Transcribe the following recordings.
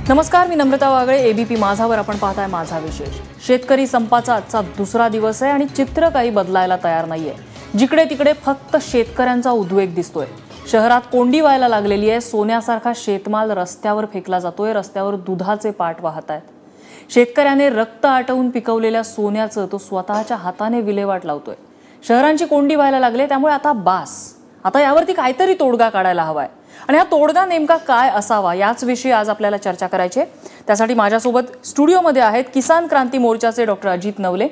नमस्कार, मी नम्रता वागळे. एबीपी माझावर आपण पाहताय माझा विशेष. शेतकरी संपाचा आजचा दुसरा दिवस आहे आणि चित्र काही बदलायला तयार नाहीये. जिकडे तिकडे फक्त शेतकऱ्यांचा उद्वेग दिसतोय. शहरात कोंडी व्हायला लागलेली आहे. सोन्यासारखा शेतमाल रस्त्यावर फेकला जातोय. रस्त्यावर दुधाचे पाट वाहत आहेत. शेतकऱ्याने रक्त आटवून पिकवलेल्या सोन्याचं तो स्वतःच्या हाताने विल्हेवाट लावतोय. शहरांची कोंडी व्हायला लागले, त्यामुळे आता बास. आता यावरती काहीतरी तोडगा काढायला हवाय. आणि हा तोडगा नेमका काय असावा याच विषयी आज आपल्याला चर्चा करायची आहे. त्यासाठी माझ्यासोबत स्टुडिओमध्ये आहेत किसान क्रांती मोर्चाचे डॉक्टर अजित नवले.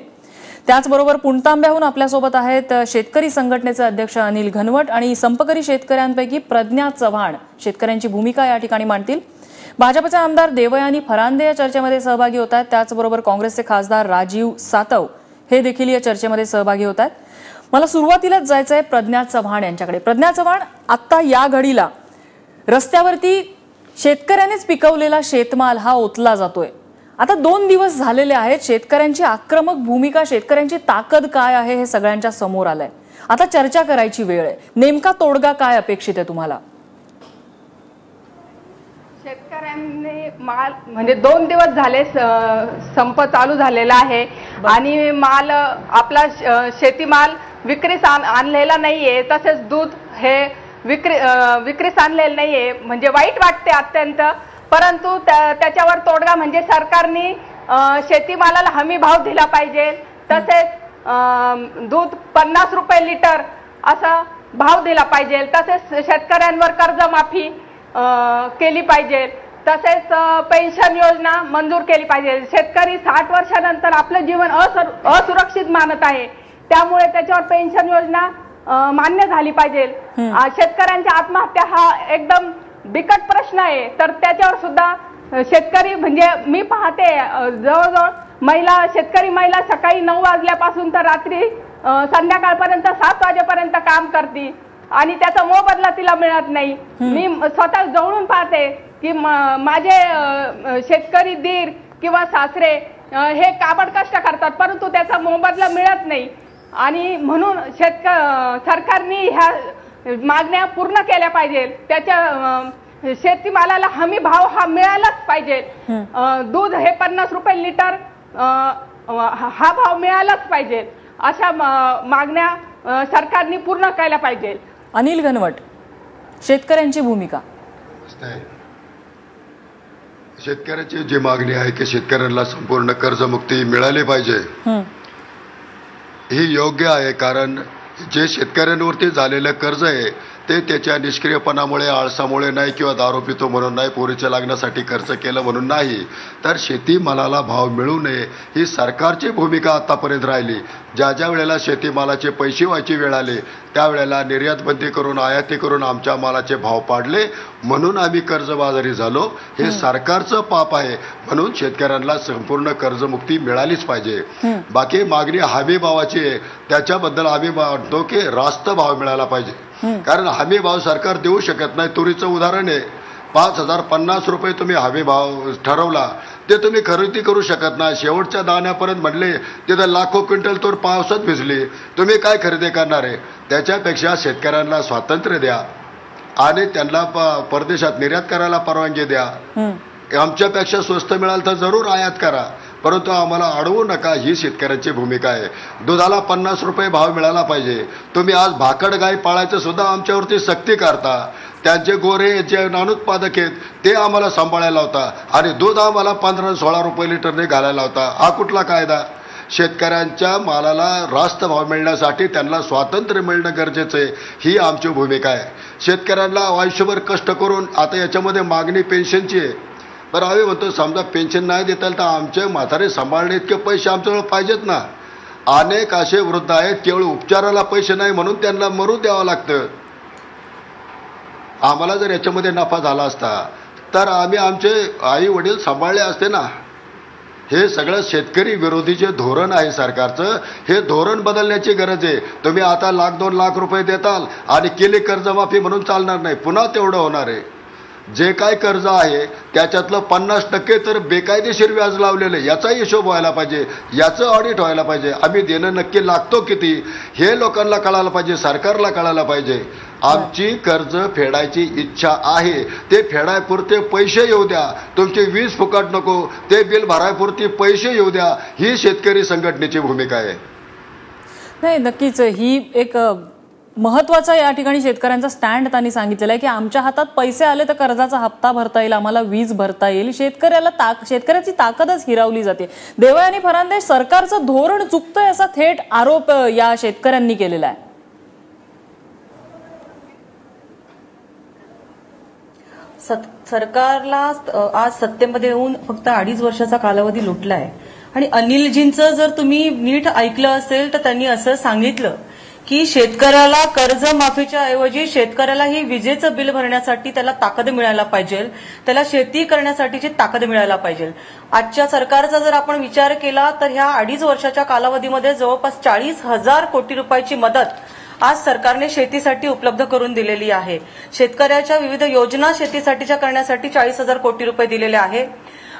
त्याचबरोबर पुणतांब्याहून आपल्यासोबत आहेत शेतकरी संघटनेचे अध्यक्ष अनिल घनवट आणि संपकरी शेतकऱ्यांपैकी प्रज्ञा चव्हाण शेतकऱ्यांची भूमिका या ठिकाणी मांडतील. भाजपचे आमदार देवयानी फरांदे या चर्चेमध्ये सहभागी होत आहेत. त्याचबरोबर काँग्रेसचे खासदार राजीव सातव हे देखील या चर्चेमध्ये सहभागी होत आहेत. मला सुरुवातीलाच जायचं आहे प्रज्ञा चव्हाण यांच्याकडे. प्रज्ञा चव्हाण, आता या घडीला रस्त्यावरती शेतकऱ्यांनीच पिकवलेला शेतमाल हा ओतला जातोय. आता 2 दिवस झालेले आहेत. शेतकऱ्यांची आक्रमक भूमिका, शेतकऱ्यांची ताकद काय आहे हे सगळ्यांच्या समोर आलंय. आता चर्चा करायची वेळ आहे. नेमका तोडगा काय अपेक्षित आहे तुम्हाला? शेतकऱ्यांनी माल म्हणजे 2 दिवस झाले संप चालू झालेला आहे आणि माल आपला शेतीमाल विक्रीस आणलेला नाहीये. तसेच दूध हे विक्रीस आणलेलं नाहीये. म्हणजे वाईट वाटते अत्यंत. परंतु त्याच्यावर तोडगा म्हणजे सरकारने शेतीमालाला हमी भाव दिला पाहिजे. तसेच दूध 50 रुपये लिटर असा भाव दिला पाहिजे. तसेच शेतकऱ्यांवर कर्जमाफी केली पाहिजे. तसेच पेन्शन योजना मंजूर केली पाहिजे. शेतकरी 60 वर्षानंतर आपलं जीवन असुरक्षित मानत आहे. त्यामुळे त्याच्यावर पेन्शन योजना मान्य झाली पाहिजे. शेतकऱ्यांच्या आत्महत्या हा एकदम बिकट प्रश्न आहे. तर त्याच्यावर सुद्धा शेतकरी म्हणजे मी पाहते जवळजवळ शेतकरी महिला सकाळी 9 वाजल्यापासून तर रात्री संध्याकाळपर्यंत 7 वाजेपर्यंत काम करते आणि त्याचा मोबदला तिला मिळत नाही. मी स्वतः जवळून पाहते की माझे शेतकरी दीर किंवा सासरे हे काबड कष्ट करतात, परंतु त्याचा मोबदला मिळत नाही. आणि म्हणून सरकारने ह्या मागण्या पूर्ण केल्या पाहिजे. त्याच्या शेतीमालाला हमी भाव हा मिळालाच पाहिजे. दूध हे 50 रुपये लिटर हा भाव मिळालाच पाहिजे. अशा मागण्या सरकारने पूर्ण केल्या पाहिजे. अनिल घनवट, शेतकऱ्यांची भूमिका. शेतकऱ्याची जी मागणी आहे की शेतकऱ्यांना संपूर्ण कर्जमुक्ती मिळाली पाहिजे ही योग्य आहे. कारण जे शेतकऱ्यांवरती झालेलं कर्ज आहे ते त्याच्या निष्क्रियपणामुळे, आळसामुळे नाही किंवा दारू पितो म्हणून नाही, पोरीच्या लग्नासाठी खर्च केलं म्हणून नाही, तर शेतीमालाला भाव मिळू नये ही सरकारची भूमिका आतापर्यंत राहिली. ज्या वेळेला शेतीमालाचे पैसे व्हायची वेळ आली त्यावेळेला निर्यात बंदी करून, आयाती करून आमच्या मालाचे भाव पाडले, म्हणून आम्ही कर्जबाजारी झालो. हे सरकारचं पाप आहे. म्हणून शेतकऱ्यांना संपूर्ण कर्जमुक्ती मिळालीच पाहिजे. बाकी मागणी हमी भावाची आहे, त्याच्याबद्दल आम्ही म्हणतो की रास्त भाव मिळाला पाहिजे. कारण हमी भाव सरकार देऊ शकत नाही. तुरीचं उदाहरण आहे, 5,050 रुपये तुम्ही हमी भाव ठरवला, ते तुम्ही खरेदी करू शकत नाही. शेवटच्या दाण्यापर्यंत म्हटले तिथं लाखो क्विंटल तूर पावसात भिजली, तुम्ही काय खरेदी करणार आहे? त्याच्यापेक्षा शेतकऱ्यांना स्वातंत्र्य द्या आणि त्यांना परदेशात निर्यात करायला परवानगी द्या. आमच्यापेक्षा स्वस्त मिळाल तर जरूर आयात करा, परंतु आम्हाला अडवू नका, ही शेतकऱ्यांची भूमिका आहे. दुधाला 50 रुपये भाव मिळाला पाहिजे. तुम्ही आज भाकड गाय पाळायचं सुद्धा आमच्यावरती सक्ती करता. त्यांचे गोरे जे नानोत्पादक आहेत ते आम्हाला सांभाळायला होता आणि दूध आम्हाला 15-16 रुपये लिटरने घालायला होता. हा कुठला कायदा? शेतकऱ्यांच्या मालाला रास्त भाव मिळण्यासाठी त्यांना स्वातंत्र्य मिळणं गरजेचं आहे, ही आमची भूमिका आहे. शेतकऱ्यांना आयुष्यभर कष्ट करून आता याच्यामध्ये मागणी पेन्शनची आहे. बरं, आम्ही म्हणतो समजा पेन्शन नाही देता तर आमचे म्हातारे सांभाळणे इतके पैसे आमच्याजवळ पाहिजेत ना. अनेक असे वृद्ध आहेत केवळ उपचाराला पैसे नाही म्हणून त्यांना मरू द्यावं लागतं. आम्हाला जर याच्यामध्ये नफा झाला असता तर आम्ही आमचे आई वडील सांभाळले असते ना. हे सगळं शेतकरी विरोधीचे धोरण आहे सरकारचं. हे धोरण बदलण्याची गरज आहे. तुम्ही आता 1,00,000-2 लाख रुपये देताल आणि केली कर्जमाफी म्हणून चालणार नाही. पुन्हा तेवढं होणार आहे. जे काय कर्ज आहे त्याच्यातलं 50% तर बेकायदेशीर व्याज लावलेलं आहे, याचा हिशोब व्हायला पाहिजे, याचं ऑडिट व्हायला पाहिजे. आम्ही देणं नक्की लागतो किती हे लोकांना कळायला पाहिजे, सरकारला कळायला पाहिजे. आमची कर्ज फेडायची इच्छा आहे, ते फेडायपुरते पैसे येऊ द्या. तुमची वीज फुकट नको, ते बिल भरायपुरती पैसे येऊ द्या. ही शेतकरी संघटनेची भूमिका आहे. नाही, नक्कीच ही एक महत्वाचा या ठिकाणी शेतकऱ्यांचा स्टँड त्यांनी सांगितलेला आहे की आमच्या हातात पैसे आले तर कर्जाचा हप्ता भरता येईल, आम्हाला वीज भरता येईल. शेतकऱ्याची ताकदच हिरावली जाते. देवयानी फरांदे, सरकारचं धोरण चुकतंय असा थेट आरोप या शेतकऱ्यांनी केलेला आहे. सरकारला आज सत्तेमध्ये येऊन फक्त 2.5 वर्षाचा कालावधी लुटलाय. आणि अनिलजींचं जर तुम्ही नीट ऐकलं असेल तर त्यांनी असं सांगितलं की शेतकऱ्याला कर्जमाफीच्या ऐवजी शेतकऱ्याला ही विजेचं बिल भरण्यासाठी त्याला ताकद मिळायला पाहिजे, त्याला शेती करण्यासाठीची ताकद मिळायला पाहिजे. आजच्या सरकारचा जर आपण विचार केला तर ह्या 2.5 वर्षाच्या कालावधीमध्ये जवळपास 40,000 कोटी रुपयाची मदत आज सरकारने शेतीसाठी उपलब्ध करून दिलेली आहे. शेतकऱ्याच्या विविध योजना शेतीसाठीच्या करण्यासाठी 40,000 कोटी रुपये दिलेले आहे.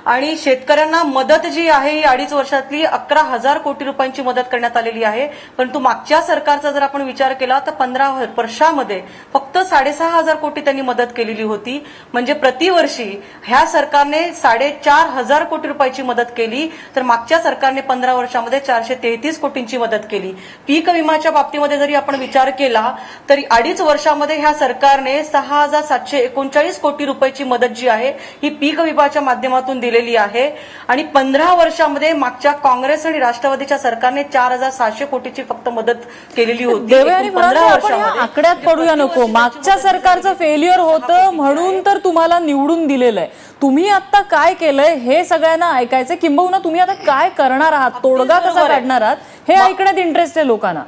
आणि शेतकऱ्यांना मदत जी आहे ही 2.5 वर्षातली 11,000 कोटी रुपयांची मदत करण्यात आलेली आहे. परंतु मागच्या सरकारचा जर आपण विचार केला तर 15 वर्षामध्ये फक्त 6,500 कोटी त्यांनी मदत केलेली होती. म्हणजे प्रतिवर्षी ह्या सरकारने 4,500 कोटी रुपयाची मदत केली, तर मागच्या सरकारने 15 वर्षामध्ये 433 कोटींची मदत केली. पीक विम्याच्या बाबतीमध्ये जरी आपण विचार केला तरी 2.5 वर्षामध्ये ह्या सरकारने 6,739 कोटी रुपयाची मदत जी आहे ही पीक विम्याच्या माध्यमातून दिलेली आहे. आणि 15 वर्षामध्ये मागच्या काँग्रेस आणि राष्ट्रवादीच्या सरकारने 4,700 कोटीची फक्त मदत केलेली होती. देवयानी फरांदे, आपण या आकड्यात पडूया नको. मागच्या सरकारचं फेल्युअर होतं म्हणून तर तुम्हाला निवडून दिलेलं आहे. तुम्ही आता काय केलंय हे सगळ्यांना ऐकायचं, किंबहुना तुम्ही आता काय करणार आहात, तोडगा कसा काढणार आहात हे ऐकण्यात इंटरेस्ट आहे लोकांना.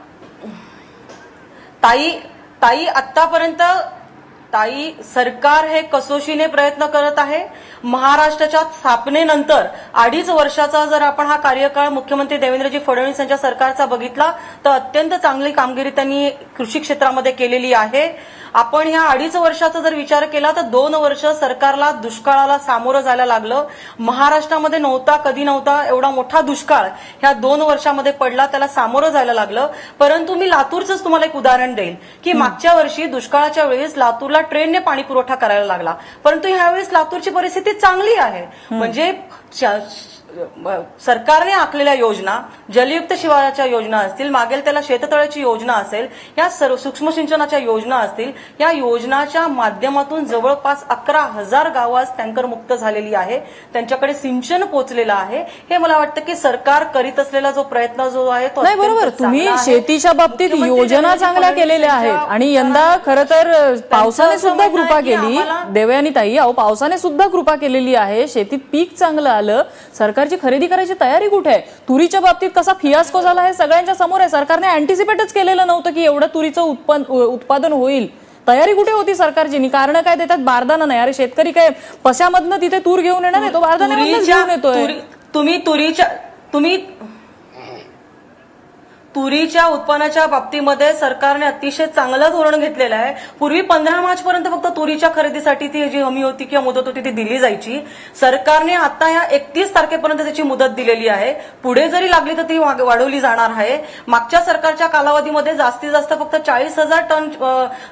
ताई आतापर्यंत सरकार हे कसोशीने प्रयत्न करत आहे. महाराष्ट्राच्या स्थापनेनंतर 2.5 वर्षाचा जर आपण हा कार्यकाळ मुख्यमंत्री देवेंद्रजी फडणवीस यांच्या सरकारचा बघितला तर अत्यंत चांगली कामगिरी त्यांनी कृषी क्षेत्रामध्ये केलेली आहे. आपण ह्या 2.5 वर्षाचा जर विचार केला तर 2 वर्ष सरकारला दुष्काळाला सामोरं जायला लागलं. महाराष्ट्रामध्ये कधी नव्हता एवढा मोठा दुष्काळ ह्या 2 वर्षामध्ये पडला, त्याला सामोरं जायला लागलं. परंतु मी लातूरचंच तुम्हाला एक उदाहरण देईल की मागच्या वर्षी दुष्काळाच्या वेळेस लातूरला ट्रेनने पाणी पुरवठा करायला लागला, परंतु ह्यावेळेस लातूरची परिस्थिती चांगली आहे. म्हणजे सरकारने आखलेल्या योजना, जलयुक्त शिवाराच्या योजना असतील, मागेल त्याला शेततळ्याची योजना असेल, या सूक्ष्म सिंचनाच्या योजना असतील, या योजनाच्या माध्यमातून जवळपास 11,000 गावं आज टँकर मुक्त झालेली आहे, त्यांच्याकडे सिंचन पोहोचलेलं आहे. हे मला वाटतं की सरकार करीत असलेला जो प्रयत्न जो आहे तो नाही, बरोबर. तुम्ही शेतीच्या बाबतीत योजना चांगल्या केलेल्या आहेत आणि यंदा खरं तर पावसाने सुद्धा कृपा केली. देवयानी ताई, पावसाने सुद्धा कृपा केलेली आहे, शेतीत पीक चांगलं आलं. सरकारची खरेदी करायची तयारी कुठे आहे? तुरीच्या बाबतीत कसा फियास्को झाला हे सगळ्यांच्या समोर आहे. सरकारने अँटिसिपेटच केलेलं नव्हतं की एवढं तुरीचं उत्पादन होईल. तयारी कुठे होती सरकारची? कारण काय देतात? बारदाना नाही. अरे शेतकरी काय पशामधनं तिथे तूर घेऊन येणार आहे? तो बारदाण्यामधनच घेऊन येतोय. तुरीच्या उत्पन्नाच्या बाबतीमध्ये सरकारने अतिशय चांगलं धोरण घेतलेलं आहे. पूर्वी 15 मार्चपर्यंत फक्त तुरीच्या खरेदीसाठी ती जी हमी होती किंवा मुदत होती ती दिली जायची. सरकारने आता या 31 तारखेपर्यंत त्याची मुदत दिलेली आहे. पुढे जरी लागली तर ती वाढवली जाणार आहे. मागच्या सरकारच्या कालावधीमध्ये जास्तीत जास्त फक्त 40,000 टन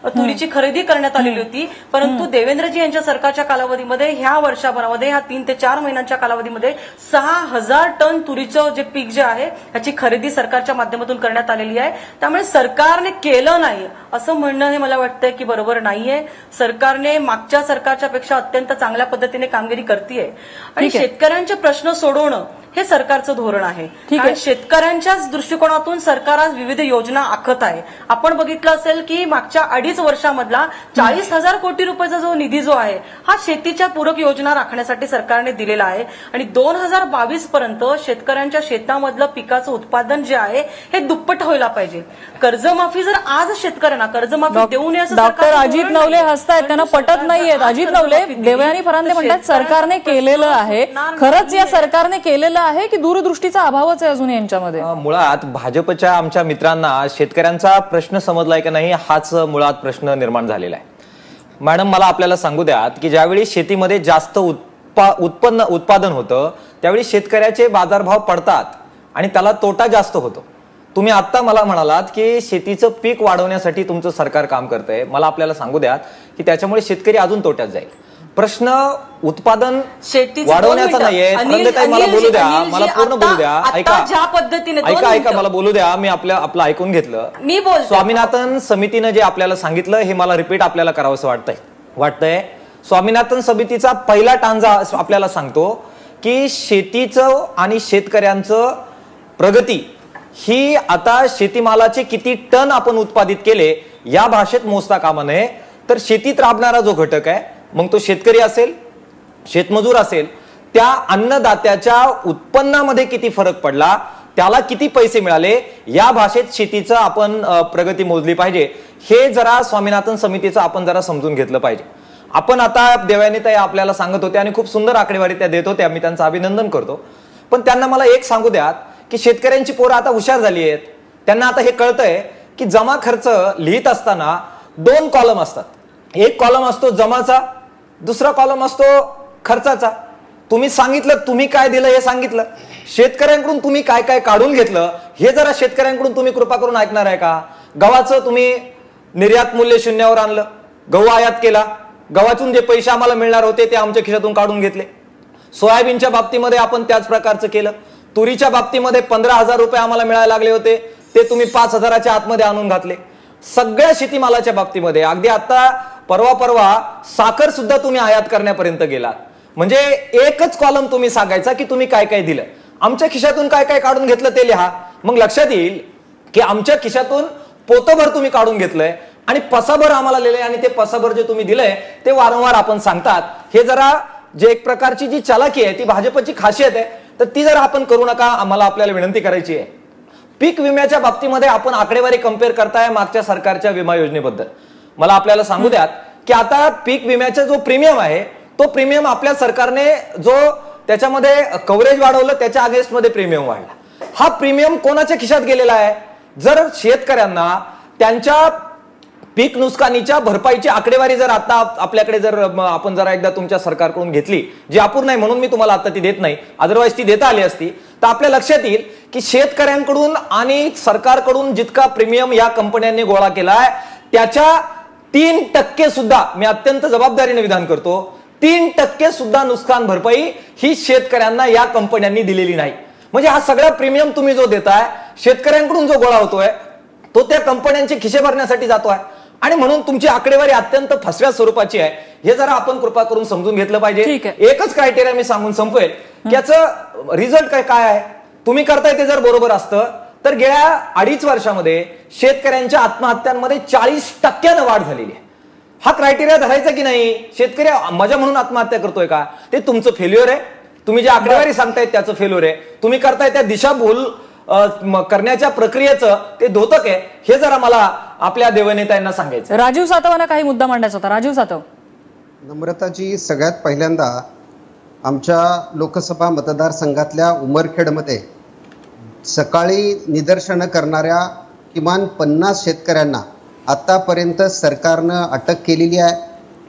तुरीची खरेदी करण्यात आलेली होती, परंतु देवेंद्रजी यांच्या सरकारच्या कालावधीमध्ये ह्या वर्षभरामध्ये ह्या 3 ते 4 महिन्यांच्या कालावधीमध्ये 6,000 टन तुरीचं जे पीक जे आहे याची खरेदी सरकारच्या माध्यमातून करण्यात आलेली आहे. त्यामुळे सरकारने केलं नाही असं म्हणणं हे मला वाटतंय की बरोबर नाहीये. सरकारने मागच्या सरकारच्या पेक्षा अत्यंत चांगल्या पद्धतीने कामगिरी करतेय आणि शेतकऱ्यांचे प्रश्न सोडवणं हे सरकारचं धोरण आहे. कारण शेतकऱ्यांच्याच दृष्टिकोनातून सरकार आज विविध योजना आखत आहे. आपण बघितलं असेल की मागच्या 2.5 वर्षामधला 40,000 कोटी रुपयाचा जो निधी जो आहे हा शेतीच्या पूरक योजना राखण्यासाठी सरकारने दिलेला आहे. आणि 2022 पर्यंत शेतकऱ्यांच्या शेतामधलं पिकाचं उत्पादन जे आहे हे दुप्पट व्हायला पाहिजे. कर्जमाफी जर आज शेतकऱ्यांना कर्जमाफी देऊ नये असं डॉक्टर अजित नवले हसतायत, त्यांना पटत नाहीयेत. अजित नवले, देवयानी फरांदे म्हणतात सरकारने केलेलं आहे. खरंच या सरकारने केलेलं आहे की दूरदृष्टीचा अभावच आहे अजून यांच्यामध्ये? मुळात भाजपच्या आमच्या मित्रांना शेतकऱ्यांचा प्रश्न समजलाय का नाही हाच मुळात प्रश्न निर्माण झालेला आहे. मॅडम, मला आपल्याला सांगू द्यात की ज्यावेळी शेतीमध्ये जास्त उत्पादन होतं त्यावेळी शेतकऱ्याचे बाजारभाव पडतात आणि त्याला तोटा जास्त होतो. तुम्ही आता मला म्हणालात की शेतीचं पीक वाढवण्यासाठी तुमचं सरकार काम करतंय. मला आपल्याला सांगू द्यात की त्याच्यामुळे शेतकरी अजून तोट्यात जाईल. प्रश्न उत्पादन वाढवण्याचा नाहीये. मला बोलू द्या, मला पूर्ण बोलू द्या. ऐका, ज्या पद्धतीने ऐका मला बोलू द्या. मी आपलं ऐकून घेतलं. मी बोल स्वामीनाथन समितीनं जे आपल्याला सांगितलं हे मला रिपीट आपल्याला करावंसं वाटतंय. स्वामीनाथन समितीचा पहिला टांजा आपल्याला सांगतो की शेतीचं आणि शेतकऱ्यांचं प्रगती ही आता शेतीमालाचे किती टन आपण उत्पादित केले या भाषेत मोजता कामा नये, तर शेतीत राबणारा जो घटक आहे, मग तो शेतकरी असेल, शेतमजूर असेल, त्या अन्नदात्याच्या उत्पन्नामध्ये किती फरक पडला, त्याला किती पैसे मिळाले, या भाषेत शेतीचं आपण प्रगती मोजली पाहिजे. हे जरा स्वामीनाथन समितीचं आपण जरा समजून घेतलं पाहिजे. आपण आता देवयानीताई आपल्याला सांगत होत्या आणि खूप सुंदर आकडेवारी त्या देत होत्या, मी त्यांचं अभिनंदन करतो. पण त्यांना मला एक सांगू द्यात की शेतकऱ्यांची पोरं आता हुशार झाली आहेत. त्यांना आता हे कळतंय की जमा खर्च लिहित असताना 2 कॉलम असतात. एक कॉलम असतो जमाचा, दुसरा कॉलम असतो खर्चाचा. तुम्ही सांगितलं तुम्ही काय दिलं हे सांगितलं, शेतकऱ्यांकडून तुम्ही काय काय काढून घेतलं हे जरा शेतकऱ्यांकडून तुम्ही कृपा करून ऐकणार आहे का? गव्हाचं तुम्ही निर्यात मूल्य शून्यावर आणलं, गहू आयात केला, गव्हातून जे पैसे आम्हाला मिळणार होते ते आमच्या खिशातून काढून घेतले. सोयाबीनच्या बाबतीमध्ये आपण त्याच प्रकारचं केलं. तुरीच्या बाबतीमध्ये 15,000 रुपये आम्हाला मिळायला लागले होते, ते तुम्ही 5,000च्या आतमध्ये आणून घातले. सगळ्या शेतीमालाच्या बाबतीमध्ये अगदी आता परवा साखर सुद्धा तुम्ही आयात करण्यापर्यंत गेलात. म्हणजे एकच कॉलम तुम्ही सांगायचा की तुम्ही काय काय दिलं, आमच्या खिशातून काय काय काढून घेतलं ते लिहा. मग लक्षात येईल की आमच्या खिशातून पोतभर तुम्ही काढून घेतलंय आणि पसाभर आम्हाला लिहिलंय, आणि ते पसाभर जे तुम्ही दिलंय ते वारंवार आपण सांगतात. हे जरा जे एक प्रकारची जी चालाकी आहे ती भाजपची खासियत आहे, तर ती जरा आपण करू नका, आम्हाला आपल्याला विनंती करायची आहे. पीक विम्याच्या बाबतीमध्ये आपण आकडेवारी कम्पेअर करताय मागच्या सरकारच्या विमा योजनेबद्दल. मला आपल्याला सांगू द्यात की आता पीक विम्याचा जो प्रीमियम आहे तो प्रीमियम आपल्या सरकारने जो त्याच्यामध्ये कव्हरेज वाढवलं त्याच्या अगेन्स्टमध्ये प्रीमियम वाढला. हा प्रीमियम कोणाच्या खिशात गेलेला आहे? जर शेतकऱ्यांना त्यांच्या पीक नुकसानीच्या भरपाईची आकडेवारी जर आता आपल्याकडे जर आपण जरा एकदा तुमच्या सरकारकडून घेतली, जी अपूर्ण आहे म्हणून मी तुम्हाला आता ती देत नाही, अदरवाईज ती देता आली असती, तर आपल्या लक्षात येईल की शेतकऱ्यांकडून आणि सरकारकडून जितका प्रीमियम या कंपन्यांनी गोळा केलाय त्याच्या 3% सुद्धा, मी अत्यंत जबाबदारीने विधान करतो, 3% सुद्धा नुकसान भरपाई ही शेतकऱ्यांना या कंपन्यांनी दिलेली नाही. म्हणजे हा सगळा प्रीमियम तुम्ही जो देताय, शेतकऱ्यांकडून जो गोळा होतोय तो त्या कंपन्यांचे खिसे भरण्यासाठी जातोय. आणि म्हणून तुमची आकडेवारी अत्यंत फसव्या स्वरूपाची आहे. हे जरा आपण कृपा करून समजून घेतलं पाहिजे. एकच क्रायटेरिया मी सांगून संपवेल की याचं रिझल्ट काय आहे. तुम्ही करताय ते जर बरोबर असतं तर गेल्या 2.5 वर्षामध्ये शेतकऱ्यांच्या आत्महत्यांमध्ये 40% वाढ झालेली आहे. हा क्रायटेरिया धरायचा की नाही? शेतकरी मजा म्हणून आत्महत्या करतोय का? ते तुमचं फेल्युअर आहे. तुम्ही जे आकडेवारी सांगताय त्याचं फेल्युअर आहे. तुम्ही करताय त्या दिशाभूल करण्याच्या प्रक्रियेचं ते धोतक आहे. हे जरा मला आपल्या देवनेत्यांना सांगायचं. राजीव सातवांना काही मुद्दा मांडायचा होता. राजीव सातव. नम्रताजी, सगळ्यात पहिल्यांदा आमच्या लोकसभा मतदारसंघातल्या उमरखेडमध्ये सकाळी निदर्शनं करणाऱ्या किमान 50 शेतकऱ्यांना आतापर्यंत सरकारनं अटक केलेली आहे.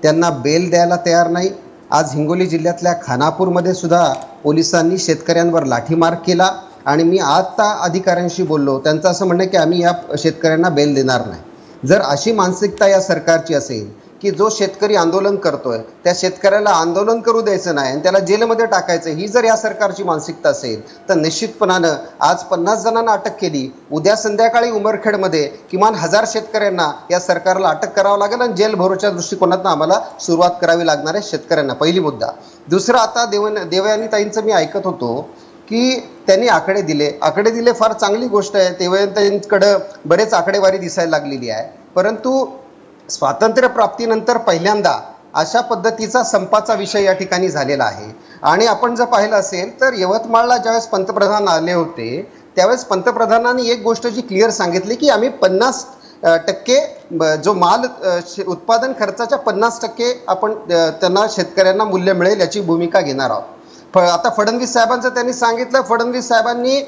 त्यांना बेल द्यायला तयार नाही. आज हिंगोली जिल्ह्यातल्या खानापूरमध्ये सुद्धा पोलिसांनी शेतकऱ्यांवर लाठीमार केला आणि मी आता अधिकाऱ्यांशी बोललो, त्यांचं असं म्हणणं की आम्ही या शेतकऱ्यांना बेल देणार नाही. जर अशी मानसिकता या सरकारची असेल की जो शेतकरी आंदोलन करतोय त्या शेतकऱ्याला आंदोलन करू द्यायचं नाही आणि त्याला जेलमध्ये टाकायचं, ही जर या सरकारची मानसिकता असेल तर निश्चितपणानं आज 50 जणांना अटक केली, उद्या संध्याकाळी उमरखेडमध्ये किमान 1000 शेतकऱ्यांना या सरकारला अटक करावं लागेल आणि जेल भरोच्या दृष्टिकोनातून आम्हाला सुरुवात करावी लागणार आहे शेतकऱ्यांना. पहिली मुद्दा. दुसरा, आता देवयानीताईंचं मी ऐकत होतो की त्यांनी आकडे दिले, फार चांगली गोष्ट आहे. देवयानीताईंकडे बरेच आकडेवारी दिसायला लागलेली आहे. परंतु स्वातंत्र्य प्राप्तीनंतर पहिल्यांदा अशा पद्धतीचा संपाचा विषय या ठिकाणी झालेला आहे. आणि आपण जर पाहिलं असेल तर यवतमाळला ज्यावेळेस पंतप्रधान आले होते त्यावेळेस पंतप्रधानांनी एक गोष्ट जी क्लिअर सांगितली की आम्ही 50% जो माल उत्पादन खर्चाच्या 50% आपण त्यांना शेतकऱ्यांना मूल्य मिळेल याची भूमिका घेणार आहोत. आता फडणवीस साहेबांचं त्यांनी सांगितलं. फडणवीस साहेबांनी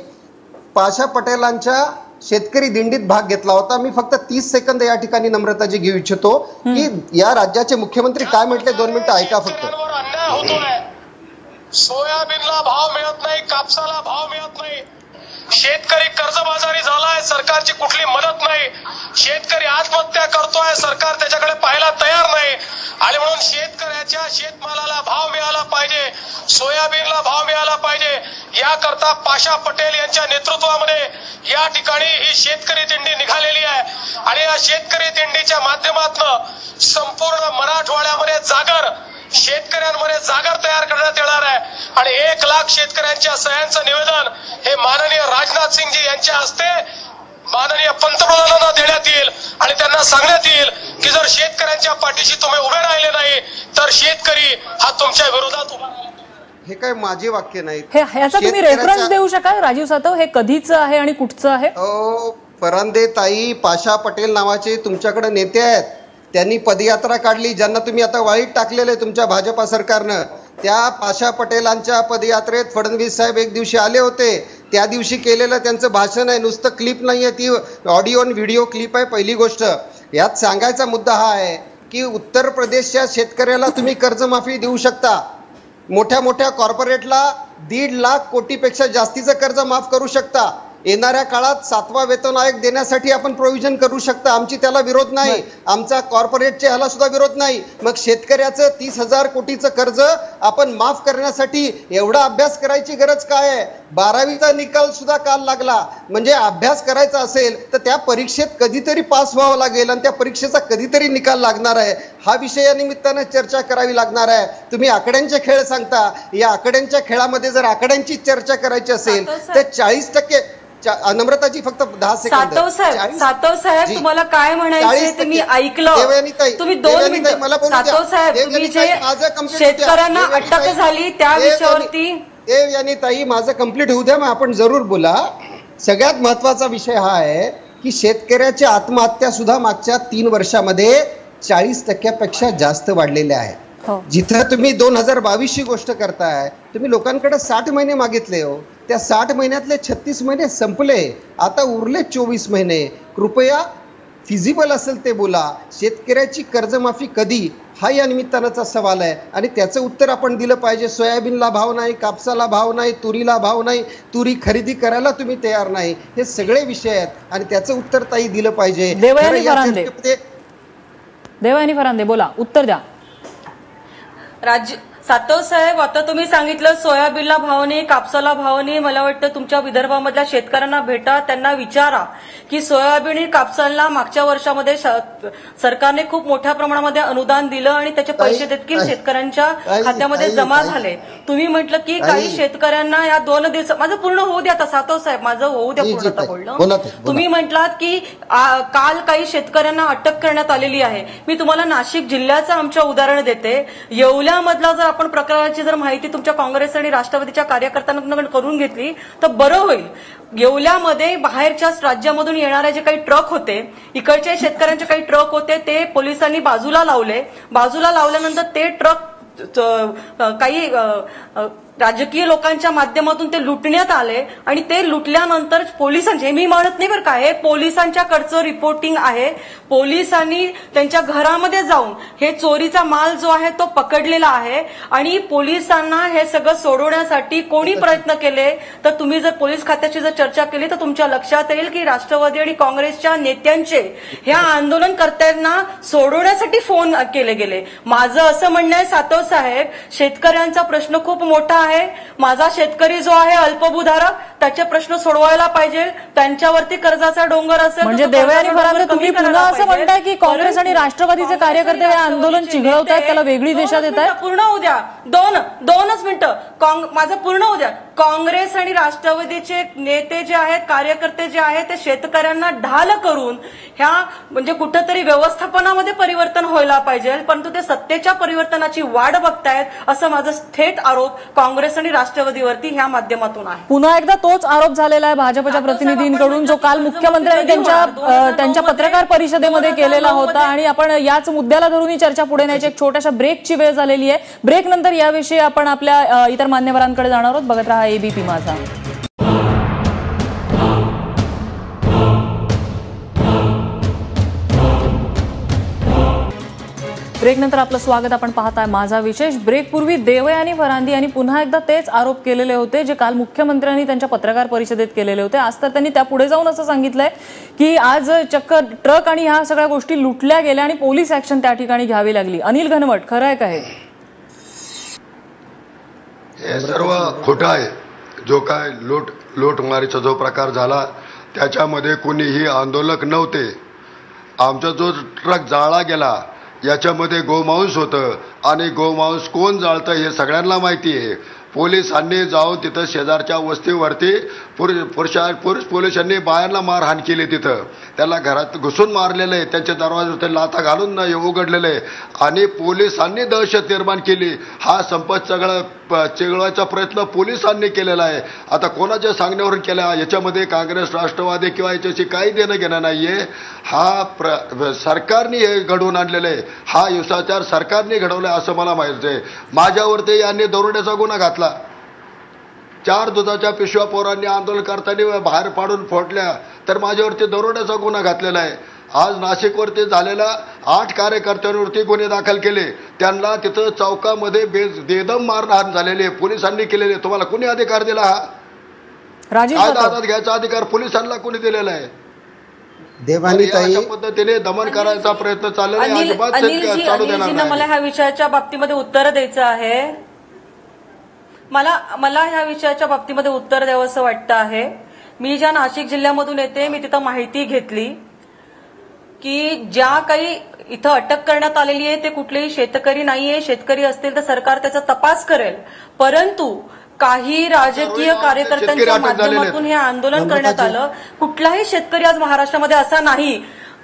पाशा पटेलांच्या शेतकरी दिंडीत भाग घेतला होता. मी फक्त 30 सेकंद या ठिकाणी नम्रताजी घेऊ इच्छितो की या राज्याचे मुख्यमंत्री काय म्हटले. 2 मिनिटं ऐका फक्त. सोयाबीनला भाव मिळत नाही, कापसाला भाव मिळत नाही, शेतकरी कर्जबाजारी झालाय, सरकारची कुठली मदत नाही, शेतकरी आत्महत्या करतोय, सरकार त्याच्याकडे पाहायला तयार नाही. आणि म्हणून शेतकऱ्याच्या शेतमालाला भाव मिळाला पाहिजे, सोयाबीनला भाव मिळाला पाहिजे, याकरता पाशा पटेल यांच्या नेतृत्वामध्ये या ठिकाणी ही शेतकरी दिंडी निघालेली आहे. आणि या शेतकरी दिंडीच्या माध्यमातून संपूर्ण मराठवाड्यामध्ये जागर, शेतकऱ्यांमध्ये जागर तयार करण्यात येणार आहे. आणि 1 लाख शेतकऱ्यांच्या सह्यांचं निवेदन हे माननीय राजनाथ सिंगजी यांच्या हस्ते माननीय पंतप्रधानांना देण्यात येईल. आणि त्यांना सांगण्यात येईल की जर शेतकऱ्यांच्या पाठीशी तुम्ही उभे राहिले नाही तर शेतकरी हा तुमच्या विरोधात उभा राहील. हे काय माझे वाक्य नाहीत. ह्याचा तुम्ही रेफरन्स देऊ शकाल राजीव सातव, हे कधीचं आहे आणि कुठचं आहे? फरांदे ताई, पाशा पटेल नावाचे तुमच्याकडे नेते आहेत, त्यांनी पदयात्रा काढली, ज्यांना तुम्ही आता वाईट टाकलेले तुमच्या भाजपा सरकारनं. त्या पाशा पटेलांच्या पदयात्रेत फडणवीस साहेब एक दिवशी आले होते. त्या दिवशी केलेलं त्यांचं भाषण आहे, नुसतं क्लिप नाहीये, ती ऑडिओ आणि व्हिडिओ क्लिप आहे. पहिली गोष्ट यात सांगायचा मुद्दा हा आहे की उत्तर प्रदेशच्या शेतकऱ्याला तुम्ही कर्जमाफी देऊ शकता, मोठ्या मोठ्या कॉर्पोरेटला 1.5 लाख कोटीपेक्षा जास्तीचं कर्ज माफ करू शकता. येणाऱ्या काळात 7वा वेतन आयोग देण्यासाठी आपण प्रोव्हिजन करू शकता, आमची त्याला विरोध नाही, आमचा कॉर्पोरेटच्या ह्याला सुद्धा विरोध नाही. मग शेतकऱ्याचं 30,000 कोटीचं कर्ज आपण माफ करण्यासाठी एवढा अभ्यास करायची गरज काय आहे? 12वीचा निकाल सुद्धा काल लागला. म्हणजे अभ्यास करायचा असेल तर त्या परीक्षेत कधीतरी पास व्हावं लागेल आणि त्या परीक्षेचा कधीतरी निकाल लागणार आहे. हा विषय या निमित्तानं चर्चा करावी लागणार आहे. तुम्ही आकड्यांचे खेळ सांगता, या आकड्यांच्या खेळामध्ये जर आकड्यांची चर्चा करायची असेल तर 40%. नम्रताजी फक्त 10 सेकंद. सातव साहेब तुम्हाला काय म्हणायचं ते मी ऐकलं. तुम्ही 2 मिनिटं. सातव साहेब तुम्ही जे शेतकऱ्यांना अटक झाली त्या विषयावरती. ताई माझं कंप्लीट होऊ द्या, मग आपण जरूर बोला. सगळ्यात महत्वाचा विषय हा आहे की शेतकऱ्याच्या आत्महत्या सुद्धा मागच्या 3 वर्षामध्ये 40% जास्त वाढलेल्या आहेत. जिथं तुम्ही 2022ची गोष्ट करताय, तुम्ही लोकांकडे 60 महिने मागितले हो, त्या 60 महिन्यातले 36 महिने संपले, आता उरले 24 महिने. कृपया फिजिबल असेल ते बोला. शेतकऱ्याची कर्जमाफी कधी, हा या निमित्तानाचा सवाल आहे आणि त्याचं उत्तर आपण दिलं पाहिजे. सोयाबीनला भाव नाही, कापसाला भाव नाही, तुरीला भाव नाही, तुरी खरेदी करायला तुम्ही तयार नाही, हे सगळे विषय आहेत आणि त्याचं उत्तर ताई दिलं पाहिजे. देवयानी फरांदे बोला, उत्तर द्या. सातव साहेब आता तुम्ही सांगितलं सोयाबीनला भाव नाही, कापसाला भाव नाही. मला वाटतं तुमच्या विदर्भामधल्या शेतकऱ्यांना भेटा, त्यांना विचारा की सोयाबीन आणि कापसाला मागच्या वर्षामध्ये सरकारने खूप मोठ्या प्रमाणामध्ये अनुदान दिलं आणि त्याचे पैसे देखील शेतकऱ्यांच्या खात्यामध्ये जमा झाले. तुम्ही म्हटलं की काही शेतकऱ्यांना या 2 दिवस, माझं पूर्ण होऊ द्या आता सातव साहेब, माझं होऊ द्या पूर्ण बोलणं. तुम्ही म्हटलात की काल काही शेतकऱ्यांना अटक करण्यात आलेली आहे. मी तुम्हाला नाशिक जिल्ह्याचं आमच्या उदाहरण देते. येवल्यामधला जर आपण प्रकाराची जर माहिती तुमच्या काँग्रेस आणि राष्ट्रवादीच्या कार्यकर्त्यांना करून घेतली तर बरं होईल. येवल्यामध्ये बाहेरच्या राज्यामधून येणारे जे काही ट्रक होते, इकडच्या शेतकऱ्यांचे काही ट्रक होते, ते पोलिसांनी बाजूला लावले. बाजूला लावल्यानंतर ते ट्रक काही राजकीय लोकांच्या माध्यमातून ते लुटण्यात आले आणि ते लुटल्यानंतर पोलिसांचे, मी म्हणत नाही बरं का, हे पोलिसांच्याकडचं रिपोर्टिंग आहे. पोलिसांनी त्यांच्या घरामध्ये जाऊन हे चोरीचा माल जो आहे तो पकडलेला आहे आणि पोलिसांना हे सगळं सोडवण्यासाठी कोणी प्रयत्न केले तर तुम्ही जर पोलीस खात्याची जर चर्चा केली तर तुमच्या लक्षात येईल की राष्ट्रवादी आणि काँग्रेसच्या नेत्यांचे ह्या आंदोलनकर्त्यांना सोडवण्यासाठी फोन केले गेले. माझं असं म्हणणं आहे सातव साहेब, शेतकऱ्यांचा प्रश्न खूप मोठा आहे. माझा शेतकरी जो आहे अल्पभूधारक, त्याचे प्रश्न सोडवायला पाहिजे. त्यांच्यावरती कर्जाचा डोंगर असेल म्हणजे देवयानी फरांदे तुम्ही पुन्हा असं म्हणताय की काँग्रेस आणि राष्ट्रवादीचे कार्यकर्ते हे आंदोलन चिघळवतायत, त्याला वेगळी दिशा देत आहेत. पूर्ण होऊ द्या, 2च मिनिटं माझं पूर्ण होऊ द्या. काँग्रेस आणि राष्ट्रवादीचे नेते जे आहेत, कार्यकर्ते जे आहेत, ते शेतकऱ्यांना ढाल करून ह्या म्हणजे कुठंतरी व्यवस्थापनामध्ये परिवर्तन व्हायला पाहिजे, परंतु ते सत्तेच्या परिवर्तनाची वाट बघतायत, असं माझं थेट आरोप काँग्रेस आणि राष्ट्रवादीवरती ह्या माध्यमातून आहे. पुन्हा एकदा तोच आरोप झालेला आहे भाजपच्या प्रतिनिधींकडून, जो काल मुख्यमंत्र्यांनी त्यांच्या पत्रकार परिषदेमध्ये केलेला होता. आणि आपण याच मुद्द्याला धरून ही चर्चा पुढे न्यायची एक छोट्याशा ब्रेकची वेळ झालेली आहे. ब्रेक नंतर याविषयी आपण आपल्या इतर मान्यवरांकडे जाणार आहोत. बघत रहा एबीपी माझा. ब्रेकनंतर आपलं स्वागत. आपण पाहताय माझा विशेष. ब्रेकपूर्वी देवयानी फरांदी यांनी पुन्हा एकदा तेच आरोप केलेले होते जे काल मुख्यमंत्र्यांनी त्यांच्या पत्रकार परिषदेत केलेले होते. आज तर त्यांनी त्यापुढे जाऊन असं सांगितलंय की आज चक्क ट्रक आणि ह्या सगळ्या गोष्टी लुटल्या गेल्या आणि पोलीस ऍक्शन त्या ठिकाणी घ्यावी लागली. अनिल घनवट, खरं आहे का हे सर्व खोटं आहे? जो काय लूटमारीचा जो प्रकार झाला त्याच्यामध्ये कोणीही आंदोलक नव्हते. आमचा जो ट्रक जाळला गेला याच्यामध्ये गोमांस होतं आणि गोमांस कोण जाळतं हे सगळ्यांना माहिती आहे. पोलिसांनी जाऊन तिथं शेजारच्या वस्तीवरती पुरुष पोलिसांनी बायांना मारहाण केली. तिथं त्याला घरात घुसून मारलेलं आहे, त्यांच्या दरवाजावर लाथा घालून उघडलेलं आहे आणि पोलिसांनी दहशत निर्माण केली. हा संपत सगळं चिघळवायचा प्रयत्न पोलिसांनी केलेला आहे. आता कोणाच्या सांगण्यावरून केला याच्यामध्ये काँग्रेस राष्ट्रवादी किंवा याच्याशी काही देणं घेणं नाहीये. हा सरकारने हे घडवून आणलेलं आहे. हा हिंसाचार सरकारने घडवलाय असं मला माहिती आहे. माझ्यावरती यांनी दरोड्याचा गुन्हा घातला. 4 दुधाच्या पिशव्या पोरांनी आंदोलन करताना बाहेर पाडून फोडल्या तर माझ्यावरती दरोड्याचा गुन्हा घातलेला आहे. आज नाशिकवरती झालेला 8 कार्यकर्त्यांवरती गुन्हे दाखल केले. त्यांना तिथं चौकामध्ये बेदम मारहाण झालेली पोलिसांनी केलेले. तुम्हाला कोणी अधिकार दिला? हा कायदा हातात घ्यायचा अधिकार पोलिसांना कोणी दिलेला आहे? देवानीताई पद्धतीने दमन करायचा प्रयत्न चाललेला आहे. अजिबात चालू देणार नाही. मला ह्या विषयाच्या बाबतीमध्ये उत्तर द्यायचं आहे. मला ह्या विषयाच्या बाबतीमध्ये उत्तर द्यावं असं वाटतं आहे. मी ज्या नाशिक जिल्ह्यामधून येते मी तिथं माहिती घेतली की ज्या काही इथं अटक करण्यात आलेली आहे ते कुठलेही शेतकरी नाहीये. शेतकरी असतील तर सरकार त्याचा तपास करेल. परंतु काही राजकीय कार्यकर्त्यांच्या माध्यमातून हे आंदोलन करण्यात आलं. कुठलाही शेतकरी आज महाराष्ट्रामध्ये असा नाही.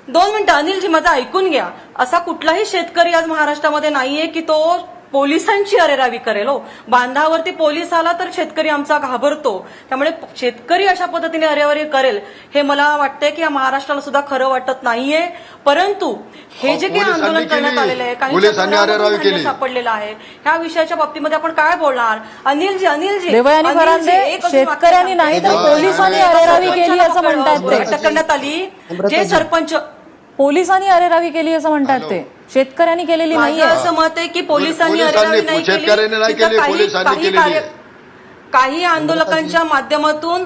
2 मिनिटं अनिलजी माझं ऐकून घ्या. असा कुठलाही शेतकरी आज महाराष्ट्रामध्ये नाहीये की तो पोलिसांची अरेरावी करेल. हो, बांधावरती पोलीस आला तर शेतकरी आमचा घाबरतो. त्यामुळे शेतकरी अशा पद्धतीने अरेरावी करेल हे मला वाटतंय की या महाराष्ट्राला सुद्धा खरं वाटत नाहीये. परंतु हे जे काही आंदोलन करण्यात आलेलं आहे काही सापडलेलं आहे ह्या विषयाच्या बाबतीमध्ये आपण काय बोलणार? अनिलजी देवयानी फरांदे शेतकऱ्यांनी नाही तर पोलिसांनी अरेरावी केली असं म्हणतात. अटक करण्यात आली. जे सरपंच पोलिसांनी अरेरावी केली असं म्हणतात ते शेतकऱ्यांनी केलेली नाहीये. असं मत आहे की पोलिसांनी अरेरावी नाही केली. काही आंदोलकांच्या माध्यमातून